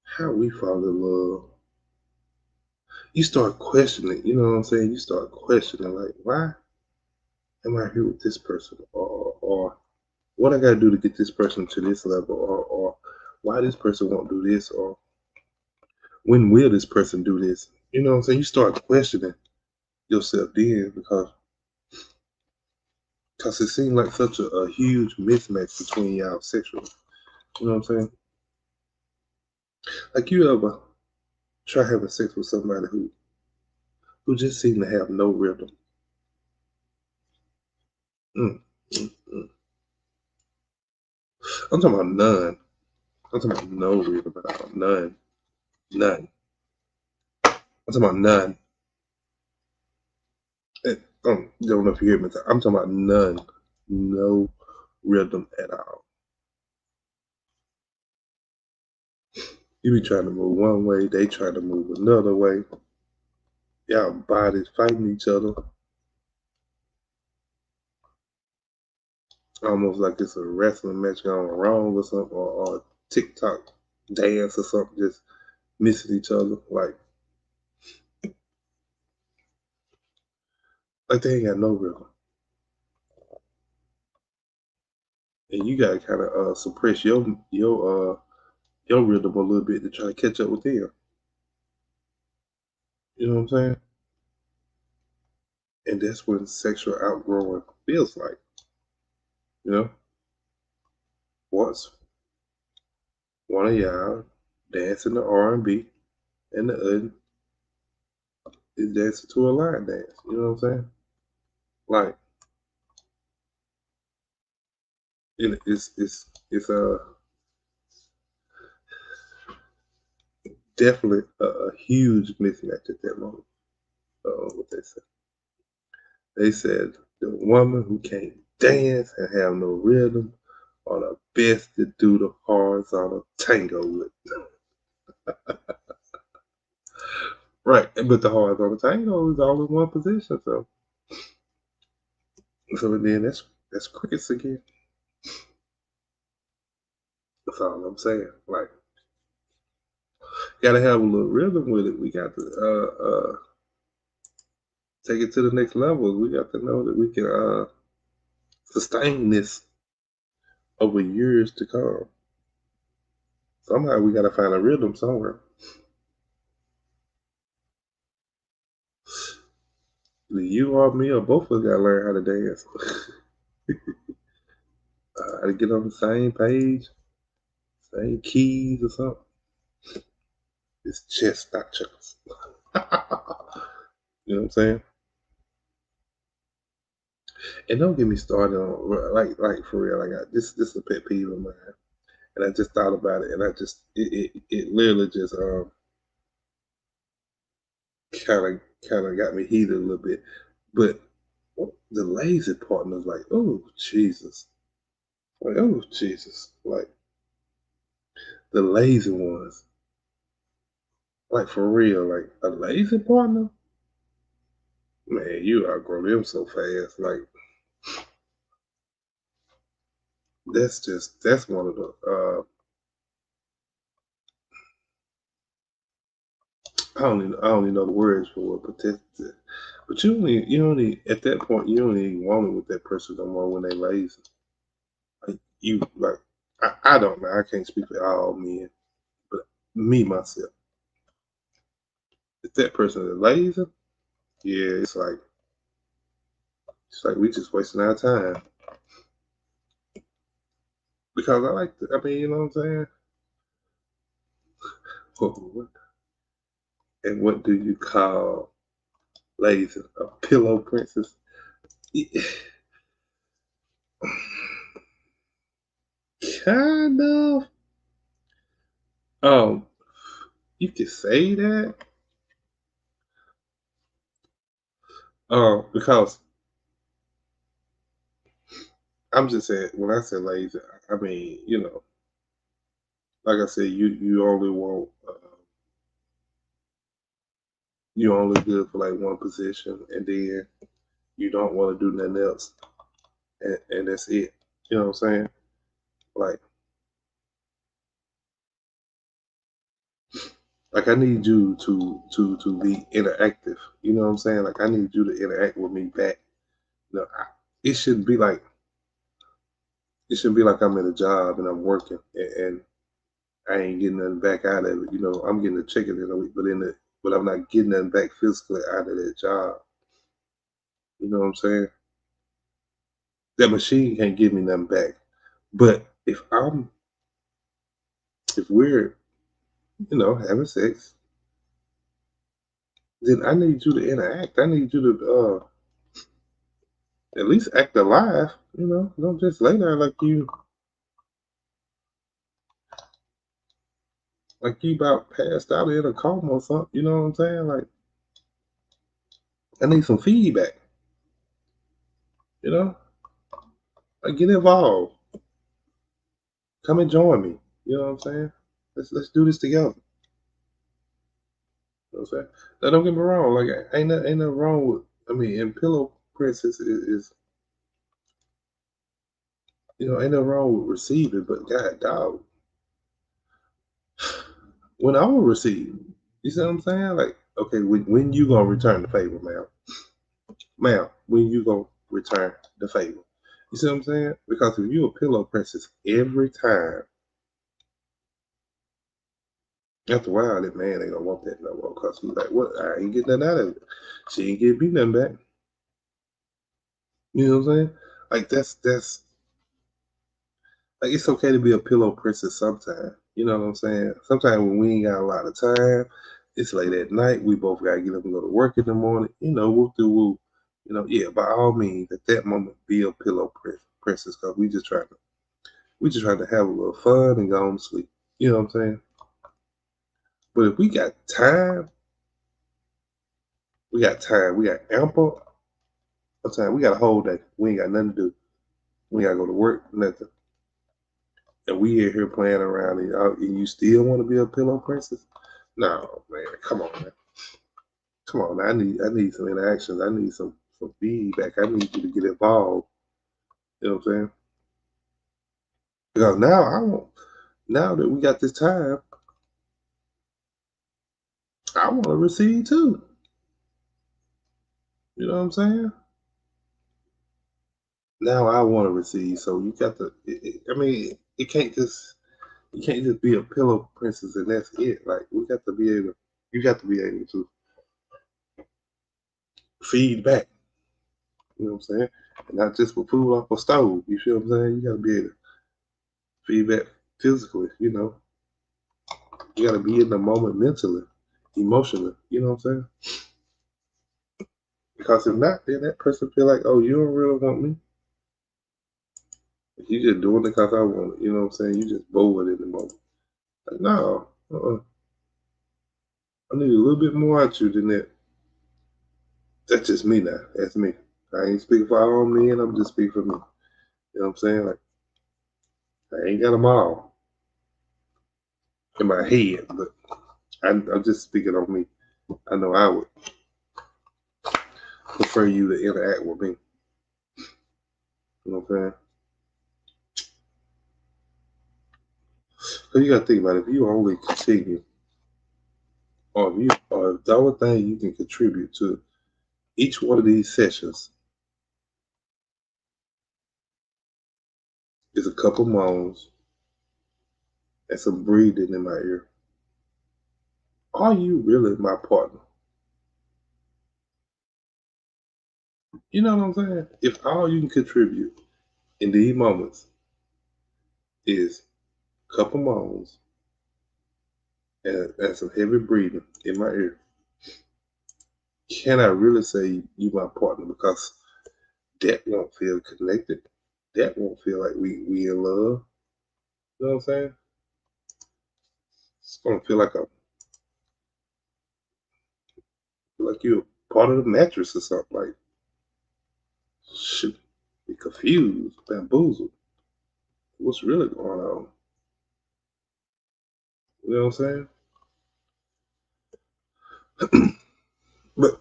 how we fall in love? You start questioning, you know what I'm saying? You start questioning like why am I here with this person? Or what I gotta do to get this person to this level, or why this person won't do this, or when will this person do this? You know what I'm saying? You start questioning yourself then because it seemed like such a huge mismatch between y'all sexually. You know what I'm saying? Like you ever try having sex with somebody who just seem to have no rhythm? Mm, mm, mm. I'm talking about none. I'm talking about no rhythm at all. None. None. I'm talking about none. Don't know if you hear me. I'm talking about none. No rhythm at all. You be trying to move one way, they try to move another way. Y'all bodies fighting each other. Almost like it's a wrestling match going wrong or something, or a TikTok dance or something, just missing each other. Like they ain't got no rhythm. And you gotta kind of suppress your rhythm a little bit to try to catch up with them. You know what I'm saying? And that's what sexual outgrowing feels like. You know, once one of y'all dancing the R&B and the other is dancing to a line dance. You know what I'm saying? Like it's definitely a huge mismatch at that moment. What they said. They said the woman who can't dance and have no rhythm are the best to do the horizontal tango with. Right, but the horizontal tango is all in one position, so then that's crickets again. That's all I'm saying. Like, gotta have a little rhythm with it. We got to take it to the next level. We got to know that we can sustain this over years to come. Somehow we gotta find a rhythm somewhere. You or me or both of us gotta learn how to dance. How to get on the same page, same keys or something. It's chess, not checkers. You know what I'm saying? And don't get me started on like for real. I got this. This is a pet peeve of mine, and I just thought about it, and it literally just kind of got me heated a little bit. But the lazy partner's like, oh Jesus, like oh Jesus, like the lazy ones, like for real, like a lazy partner. Man, you outgrow them so fast. Like that's one of the I don't even know the words for it, but you only at that point you don't even want it with that person no more when they lazy. Like you like I don't know. I can't speak for all men, but me myself, if that person is lazy, yeah, it's like we just wasting our time because I like I mean, you know what I'm saying? And what do you call ladies, a pillow princess. Kind of. Um, you could say that. Because I'm just saying when I say lazy, I mean like I said, you only want you only good for like one position, and then you don't want to do nothing else, and that's it. You know what I'm saying? Like like I need you to be interactive. You know what I'm saying? Like I need you to interact with me back. It shouldn't be like I'm at a job and I'm working and I ain't getting nothing back out of it. I'm getting a check in a week, but I'm not getting nothing back physically out of that job. You know what I'm saying? That machine can't give me nothing back. But if we're having sex, then I need you to interact. I need you to at least act alive. Don't just lay there like you about passed out in a coma or something. You know what I'm saying? Like I need some feedback. You know, like get involved. Come and join me. You know what I'm saying? Let's do this together. You know what I'm saying? Now don't get me wrong. Like ain't nothing wrong with. I mean, and pillow princess is ain't nothing wrong with receiving, but God, dog, when I will receive, you see what I'm saying? Like, okay, when you gonna return the favor, ma'am? Ma'am, when you gonna return the favor? You see what I'm saying? Because if you a pillow princess every time, after a while, that man ain't gonna want that no more. Cause he's like, what? I ain't getting nothing out of it. She ain't give me nothing back. You know what I'm saying? Like that's like it's okay to be a pillow princess sometimes. You know what I'm saying? Sometimes when we ain't got a lot of time, it's late at night. We both gotta get up and go to work in the morning. Whoop de whoop. Yeah. By all means, at that moment, be a pillow princess because we just trying to have a little fun and go on to sleep. You know what I'm saying? But if we got time, we got time. We got ample time. We got a whole day. We ain't got nothing to do. We gotta go to work, nothing. And we here playing around, and you still want to be a pillow princess? No, man. Come on, man. Come on, man. I need some interactions. I need some feedback. I need you to get involved. You know what I'm saying? Because now that we got this time, I want to receive too. You know what I'm saying? Now I want to receive. So you got to. I mean, you can't just be a pillow princess and that's it. Like we got to be able. You got to be able to feed back. You know what I'm saying? And not just with food off a stove. You feel what I'm saying? You got to be able to feed back physically. You got to be in the moment mentally, emotionally. You know what I'm saying? Because if not, then that person feel like, oh, you don't really want me. You just doing it because I want it. You know what I'm saying? You just bored in the moment. Like, no, I need a little bit more out you than that. That's just me now. That's me. I ain't speaking for all men. I'm just speaking for me. You know what I'm saying? Like, I ain't got them all in my head, but I'm just speaking on me. I know I would prefer you to interact with me. You know what I'm saying? So you got to think about it. If you only continue, or if the only thing you can contribute to each one of these sessions is a couple moans and some breathing in my ear, are you really my partner? You know what I'm saying? If all you can contribute in these moments is a couple moans and some heavy breathing in my ear, can I really say you my partner? Because that won't feel connected. That won't feel like we in love. You know what I'm saying? It's gonna feel like you're part of the mattress or something. Like shoot, be confused, bamboozled. What's really going on? You know what I'm saying? But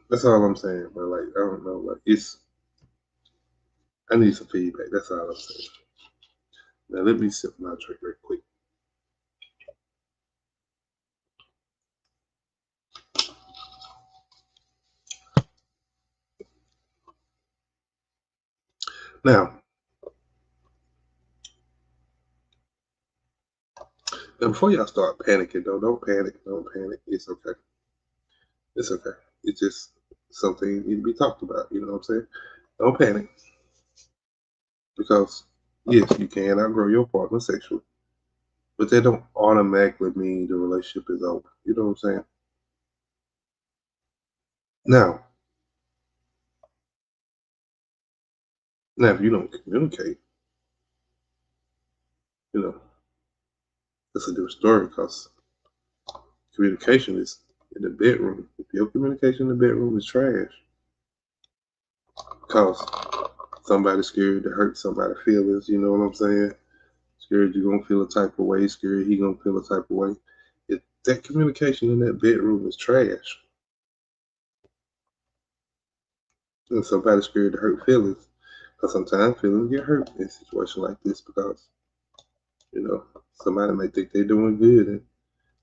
that's all I'm saying. But like I don't know. Like I need some feedback. That's all I'm saying. Now let me sip my drink real quick. Now before y'all start panicking, though, don't panic. Don't panic. It's okay. It's okay. It's just something need to be talked about. You know what I'm saying? Don't panic because yes, you can outgrow your partner sexually, but that don't automatically mean the relationship is over. You know what I'm saying? Now, if you don't communicate, you know that's a different story because communication is in the bedroom. If your communication in the bedroom is trash, because somebody's scared to hurt somebody's feelings, you know what I'm saying? Scared you're gonna feel a type of way, scared he gonna feel a type of way. If that communication in that bedroom is trash, and somebody's scared to hurt feelings, because sometimes feelings get hurt in situations like this because, you know, somebody may think they're doing good and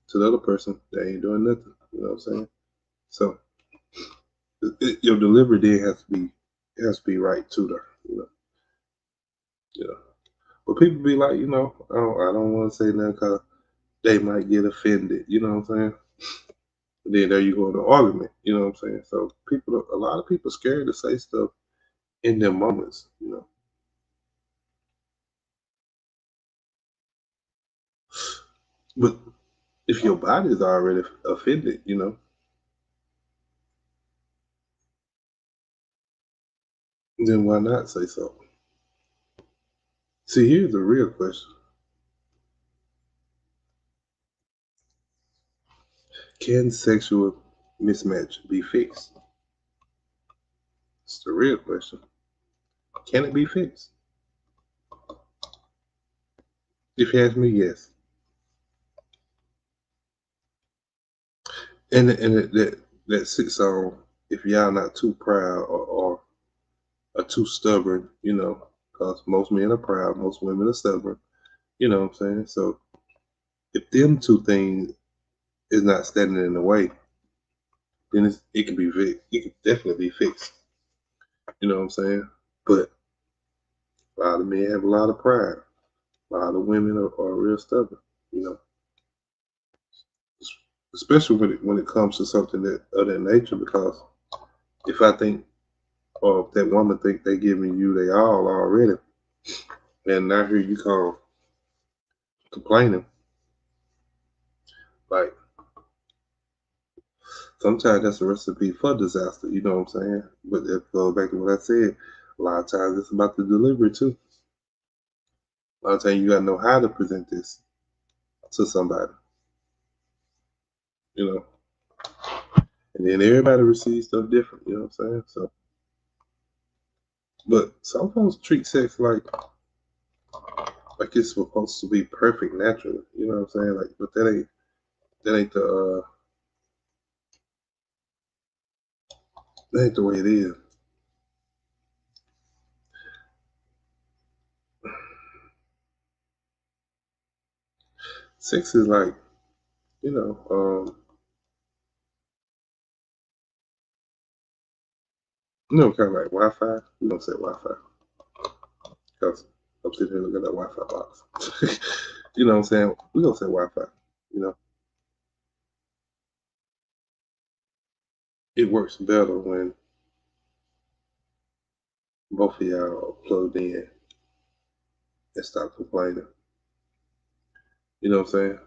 to the other person they ain't doing nothing. You know what I'm saying? So your delivery then has to be right to her, you know. You know. But people be like, I don't want to say nothing because they might get offended. You know what I'm saying? Then there you go in the argument. You know what I'm saying? So a lot of people scared to say stuff in their moments. You know, but if your body is already offended, then why not say so? See, here's the real question: can sexual mismatch be fixed? It's the real question. Can it be fixed? If you ask me, yes. And that sits on if y'all not too proud or are too stubborn, because most men are proud, most women are stubborn. You know what I'm saying? So if them two things is not standing in the way, then it can be fixed. It can definitely be fixed. You know what I'm saying? But a lot of men have a lot of pride. A lot of women are real stubborn. You know, especially when it comes to something that of that nature. Because if I think, or if that woman think they giving you they all already, and now here you come complaining, like sometimes that's a recipe for disaster. You know what I'm saying? But that goes back to what I said. A lot of times it's about the delivery too. A lot of times you gotta know how to present this to somebody, you know. And then everybody receives stuff different, you know what I'm saying? So, but some folks treat sex like it's supposed to be perfect naturally, you know what I'm saying? Like, but that ain't that ain't the way it is. Sex is like, you know, kind of like Wi-Fi. We don't say Wi-Fi because I'm sitting here looking at that Wi-Fi box. You know what I'm saying? We don't say Wi-Fi. You know, it works better when both of y'all are plugged in and stop complaining. You know what I'm saying?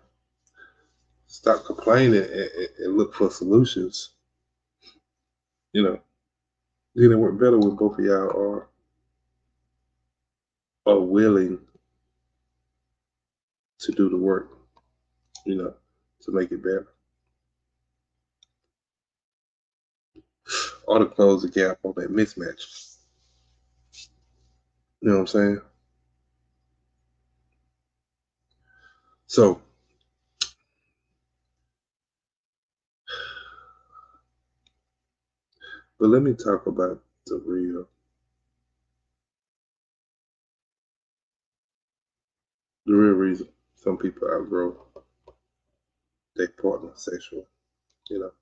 Stop complaining and look for solutions. You know, then it work better when both of y'all are willing to do the work, you know, to make it better. Or to close the gap on that mismatch. You know what I'm saying? So, but let me talk about the real reason some people outgrow their partner sexual. You know,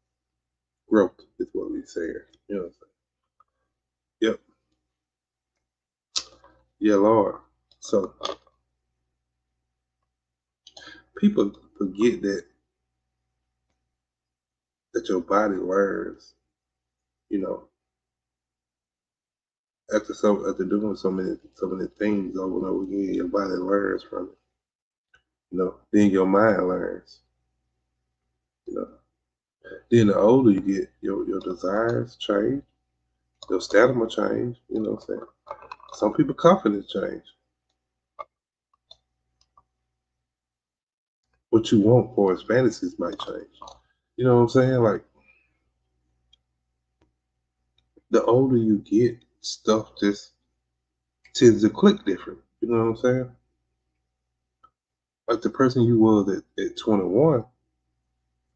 growth is what we say here. You know what I'm saying? Yep. Yeah, Lord. So people forget that your body learns, you know, after doing so many things over and over again, your body learns from it. You know, then your mind learns. You know, then the older you get, your desires change, your stamina change. You know what I'm saying? Some people confidence change. What you want for his fantasies might change. You know what I'm saying? Like the older you get, stuff just tends to click different. You know what I'm saying? Like the person you was at 21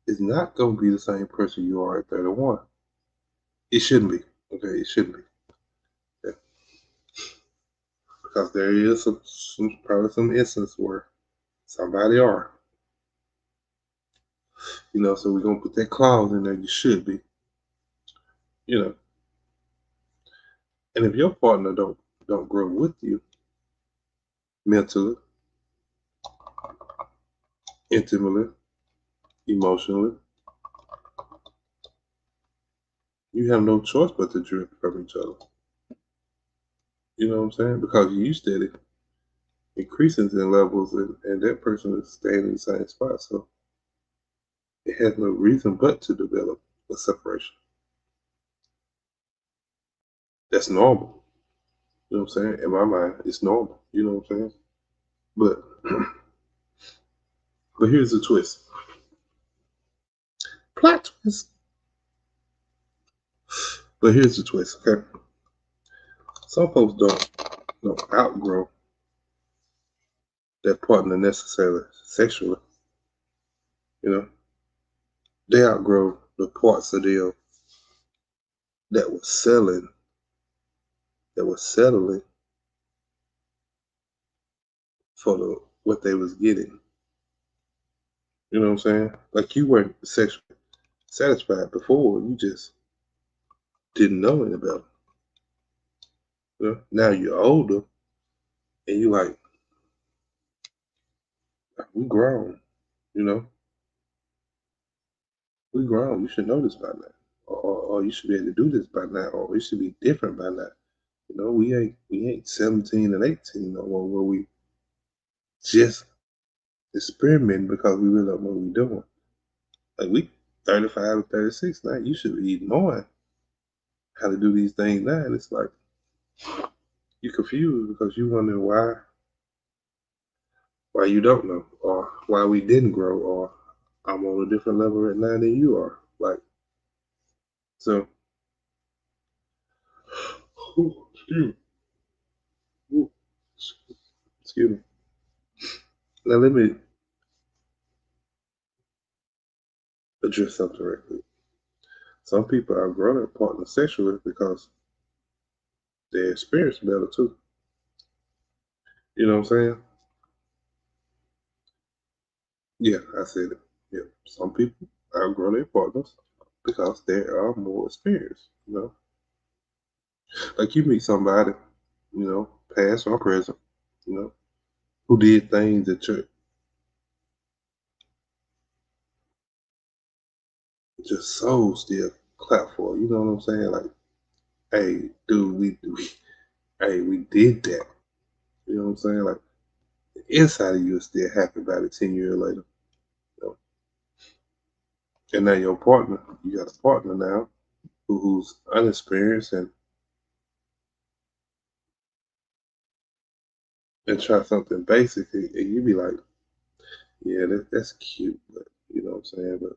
is not gonna be the same person you are at 31. It shouldn't be. Okay, it shouldn't be. Yeah. Because there is probably some instance where somebody are. You know, so we're gonna put that clause in there, you should be. You know. And if your partner don't grow with you mentally, intimately, emotionally, you have no choice but to drift from each other. You know what I'm saying? Because you steady increasing in levels and that person is staying in the same spot. So it has no reason but to develop a separation. That's normal. You know what I'm saying? In my mind, it's normal. You know what I'm saying? But but here's the twist. Plot twist. But here's the twist, okay? Some folks don't outgrow their partner necessarily sexually. You know, they outgrow the parts of them that was selling, that was settling for what they was getting. You know what I'm saying? Like you weren't sexually satisfied before, you just didn't know any better. You know? Now you're older and you like, we grown, you know. We grown. You should know this by now. Or you should be able to do this by now, or it should be different by now. You know, we ain't 17 and 18 no more where we just experimenting because we really don't know what we're doing. Like we 35 or 36 now, you should be knowing how to do these things now. And it's like you confused because you wondering why you don't know, or why we didn't grow, or I'm on a different level right now than you are. Like so. Excuse me. Excuse me. Now let me address something directly. Some people outgrow their partner sexually because they experience better too. You know what I'm saying? Yeah, I said it. Yeah, some people outgrow their partners because they are more experienced. You know, like you meet somebody, you know, past or present, you know, who did things that your soul still clap for. You know what I'm saying? Like, hey, dude, hey, we did that. You know what I'm saying? Like, the inside of you is still happy about it 10 years later. You know? And now your partner, you got a partner now. who's unexperienced and try something basic, and you be like, yeah, that's cute, but you know what I'm saying? But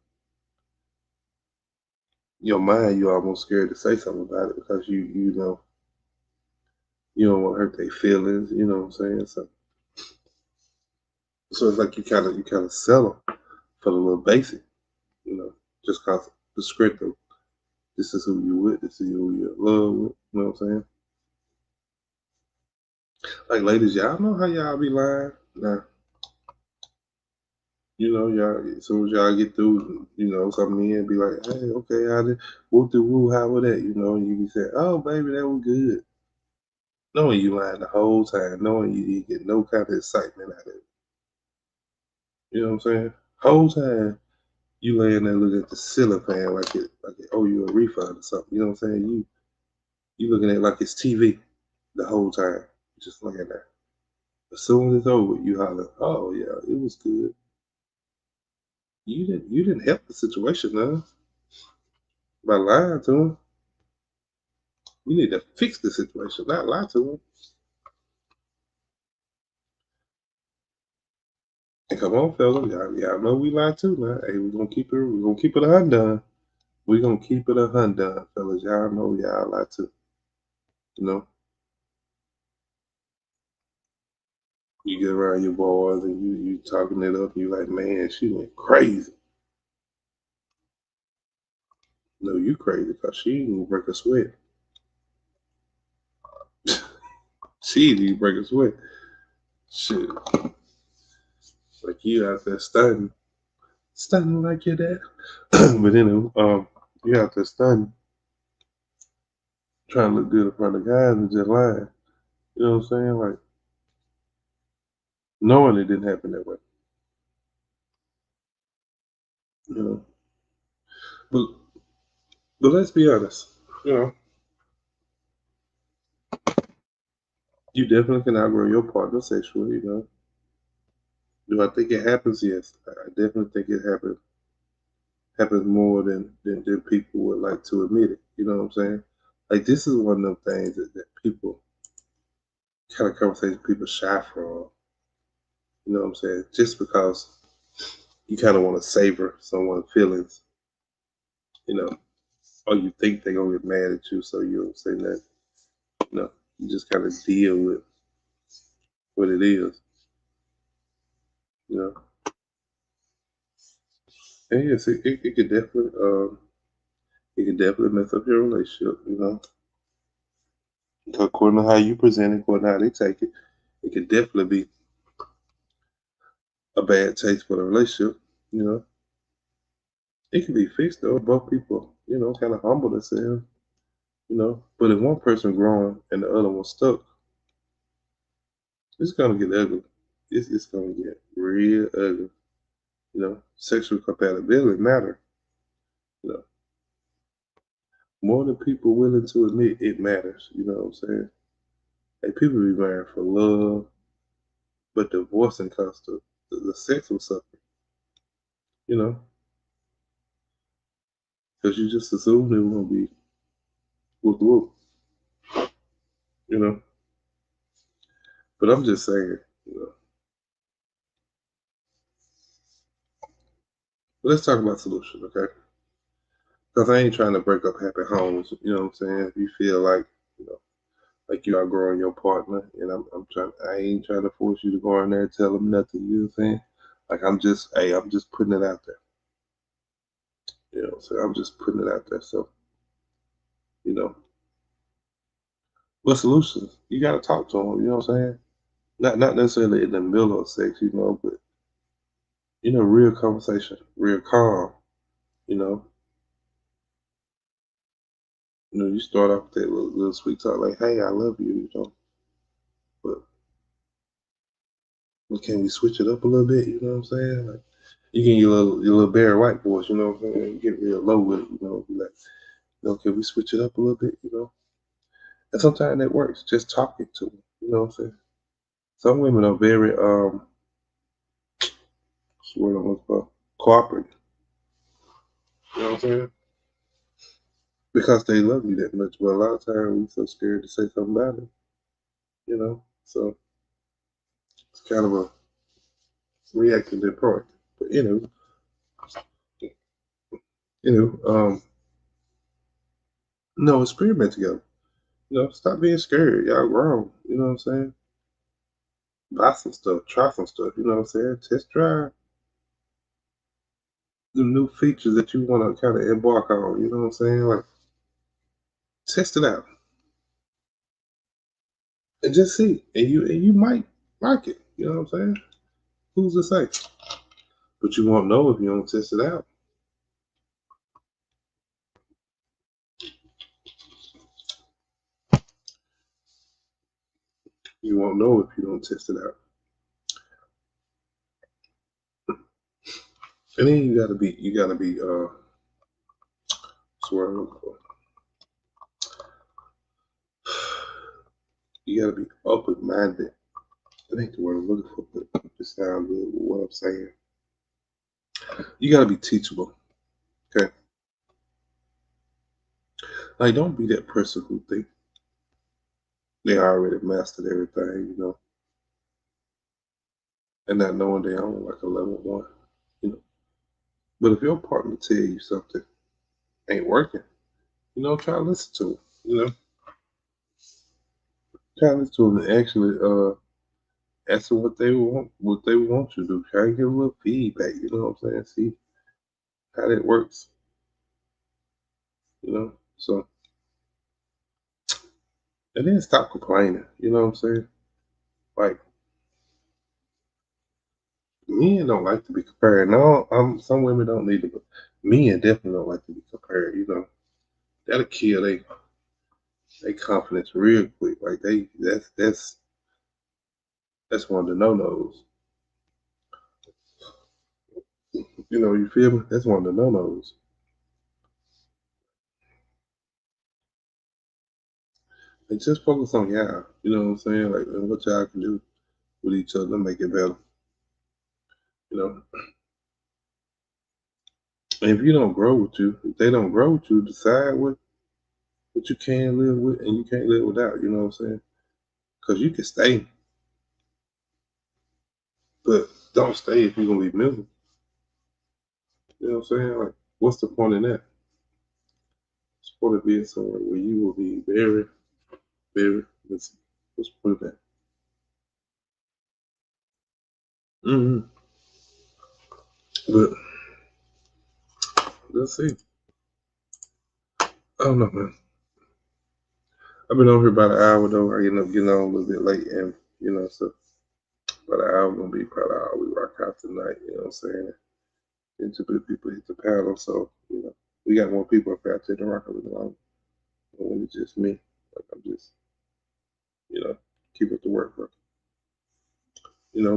your mind, you almost scared to say something about it because you know you don't want to hurt their feelings. You know what I'm saying? So it's like you kind of settle for the little basic, you know, just cause the script of this is who you with, this is who you love with. You know what I'm saying? Like ladies, y'all know how y'all be lying. Nah, you know, y'all as soon as y'all get through, you know, coming in, be like, hey, okay, how did whoop the woo, how was that? You know, and you be saying, oh baby, that was good. Knowing you lying the whole time, knowing you didn't get no kind of excitement out of it. You know what I'm saying? Whole time you laying there looking at the ceiling fan like it owe you a refund or something. You know what I'm saying? You looking at it like it's TV the whole time. Just looking at it. As soon as it's over, you holler, oh yeah, it was good. You didn't help the situation none by lying to him. You need to fix the situation, not lie to him. And come on, fellas, y'all know we lie too now. Hey, we're gonna keep it a hundred. We're gonna keep it a hundred, fellas. Y'all know y'all lie too. You know, you get around your boys and you talking it up, and you like, man, she went crazy. No, you crazy because she didn't break a sweat. She didn't break a sweat. Shit, like you out there stunning like your dad. But then, you out there stunning, trying to look good in front of guys and just lying. You know what I'm saying? Like knowing it didn't happen that way. You know, but but let's be honest. You know, you definitely can outgrow your partner sexually. You know, do I think it happens? Yes, I definitely think it happens more than people would like to admit it. You know what I'm saying? Like this is one of them things that people kind of conversations people shy from. You know what I'm saying? Just because you kind of want to savor someone's feelings, you know, or you think they're gonna get mad at you, so you don't say that. You know, you just kind of deal with what it is. You know, and yes, it could definitely mess up your relationship. You know, according to how you present it, according to how they take it, it could definitely be a bad taste for the relationship. You know, it can be fixed though. Both people, you know, kind of humble themselves. You know, but if one person growing and the other one stuck, it's gonna get ugly. It's gonna get real ugly. You know, sexual compatibility matter. You know, more than people willing to admit it matters. You know what I'm saying? Like people be married for love, but divorcing costs the sex was something. You know, because you just assumed it was gonna be whoop whoop. You know, but I'm just saying. You know, but let's talk about solutions, okay? Because I ain't trying to break up happy homes. You know what I'm saying? If you feel like you know like you are growing your partner, and I ain't trying to force you to go in there and tell them nothing. You know what I'm saying? Like I'm just putting it out there. You know, so I'm just putting it out there. So you know, what solutions? You got to talk to them. You know what I'm saying? Not necessarily in the middle of sex, you know, but real conversation, real calm. You know, you start off with that little sweet talk, like, "Hey, I love you," you know, but can we switch it up a little bit? You know what I'm saying? Like, you can your little Barry White voice. You know what I'm saying? You get real low with it. You know, be like, can we switch it up a little bit? You know, and sometimes that works. Just talking to them. You know what I'm saying? Some women are very what's the word I'm looking for? Cooperative. You know what I'm saying? because they love you that much. But a lot of times we're so scared to say something about it, So it's kind of a reacting to part. But you know, no, experiment together. Stop being scared. Y'all grown. You know what I'm saying? Buy some stuff, try some stuff. You know what I'm saying? Test drive the new features that you want to kind of embark on. You know what I'm saying? Like test it out and just see. And you might like it. You know what I'm saying? Who's to say? But you won't know if you don't test it out. You won't know if you don't test it out. And then you gotta be swear you gotta be open minded. I think the word I'm looking for, but it sounds good with what I'm saying. You gotta be teachable. Okay. Like don't be that person who think they already mastered everything, and not knowing they own like a level one, you know. But if your partner tell you something ain't working, try to listen to them, try to listen to them and actually ask them what they want you to do. Try to get a little feedback, you know what I'm saying? See how that works. So and then stop complaining, you know what I'm saying? Like men don't like to be compared. No, some women don't need to, but men definitely don't like to be compared. That'll kill they confidence real quick. Like that's one of the no-nos. You feel me? That's one of the no-nos. And just focus on y'all. You know what I'm saying? Like and what y'all can do with each other to make it better. You know. And if they don't grow with you, decide what you can live with and you can't live without. You know what I'm saying? Because you can stay, but don't stay if you're gonna be miserable. You know what I'm saying? Like, what's the point in that? It's the point of being somewhere where you will be very, very miserable. What's the point of that? Mm-hmm. But let's see. I don't know, man. I've been on here about an hour though. I end up getting on a little bit late, and so about an hour gonna be probably all we rock out tonight. You know what I'm saying? And two good people hit the paddle, so we got more people up out there to rock with along. When it's just me, like I'm just keep up the work, bro.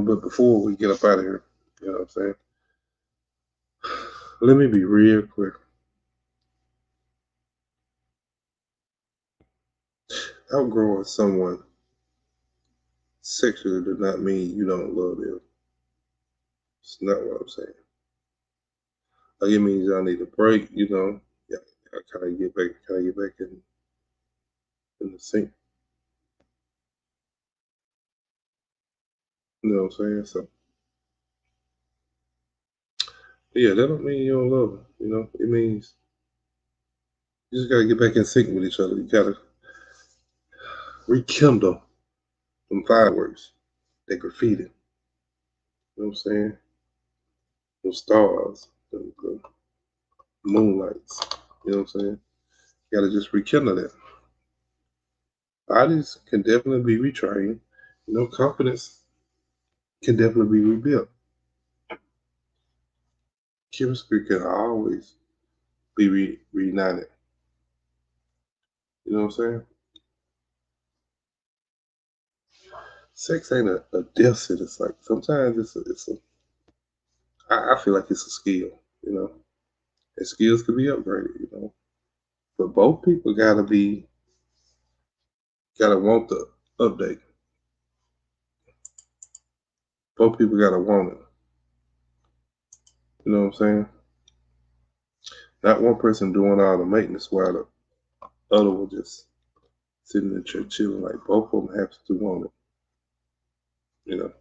But before we get up out of here, you know what I'm saying? Let me be real clear. Outgrowing someone sexually does not mean you don't love them. It's not what I'm saying. Like it means y'all need a break. Yeah, I kind of get back in the sync. You know what I'm saying? So yeah, that don't mean you don't love them. It means you just gotta get back in sync with each other. You gotta rekindle them fireworks, that graffiti. You know what I'm saying? Those stars, the moonlights. You know what I'm saying? You gotta just rekindle that. Bodies can definitely be retrained. Confidence can definitely be rebuilt. Chemistry can always be reunited. You know what I'm saying? Sex ain't a death sentence. Like sometimes I feel like it's a skill. You know, and skills can be upgraded. But both people gotta want the update. Both people gotta want it. You know what I'm saying? Not one person doing all the maintenance while other one just sitting in the chair chilling. Like both of them have to want it, you know.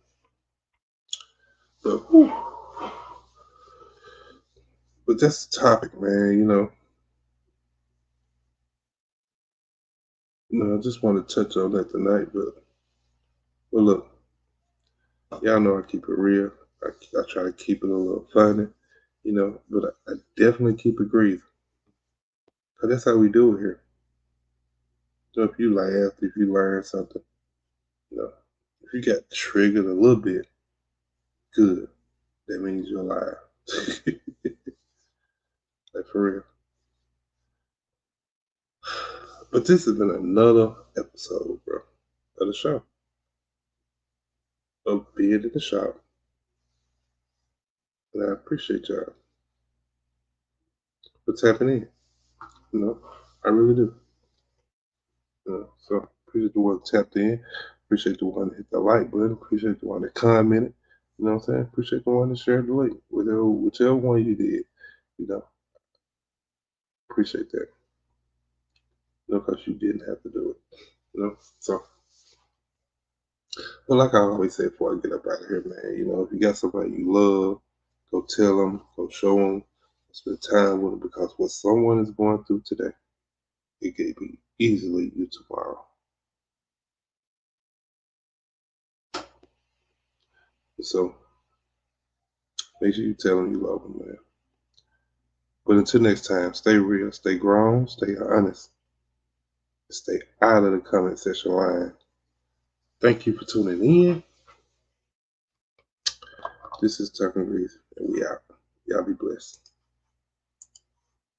But whew, but that's the topic, man. I just want to touch on that tonight. But look, y'all know I keep it real. I try to keep it a little funny, but I definitely keep it greasy. Cause that's how we do it here. So if you laugh, if you learn something, if you got triggered a little bit, good. That means you're alive. Like for real. But this has been another episode, bro, of the show. Of being in the shop. And I appreciate y'all for tapping in. I really do. So appreciate the one that tapped in. Appreciate the one that hit the like button. Appreciate the one that commented. You know what I'm saying? Appreciate the one that shared the link. Whichever one you did. Appreciate that. Because you didn't have to do it. So, but like I always say before I get up out of here, man, if you got somebody you love, go tell them, go show them, spend time with them, because what someone is going through today, it could be easily you tomorrow. So, make sure you tell them you love them, man. But until next time, stay real, stay grown, stay honest, stay out of the comment section line. Thank you for tuning in. This is Talking Grease, and we out. Y'all be blessed.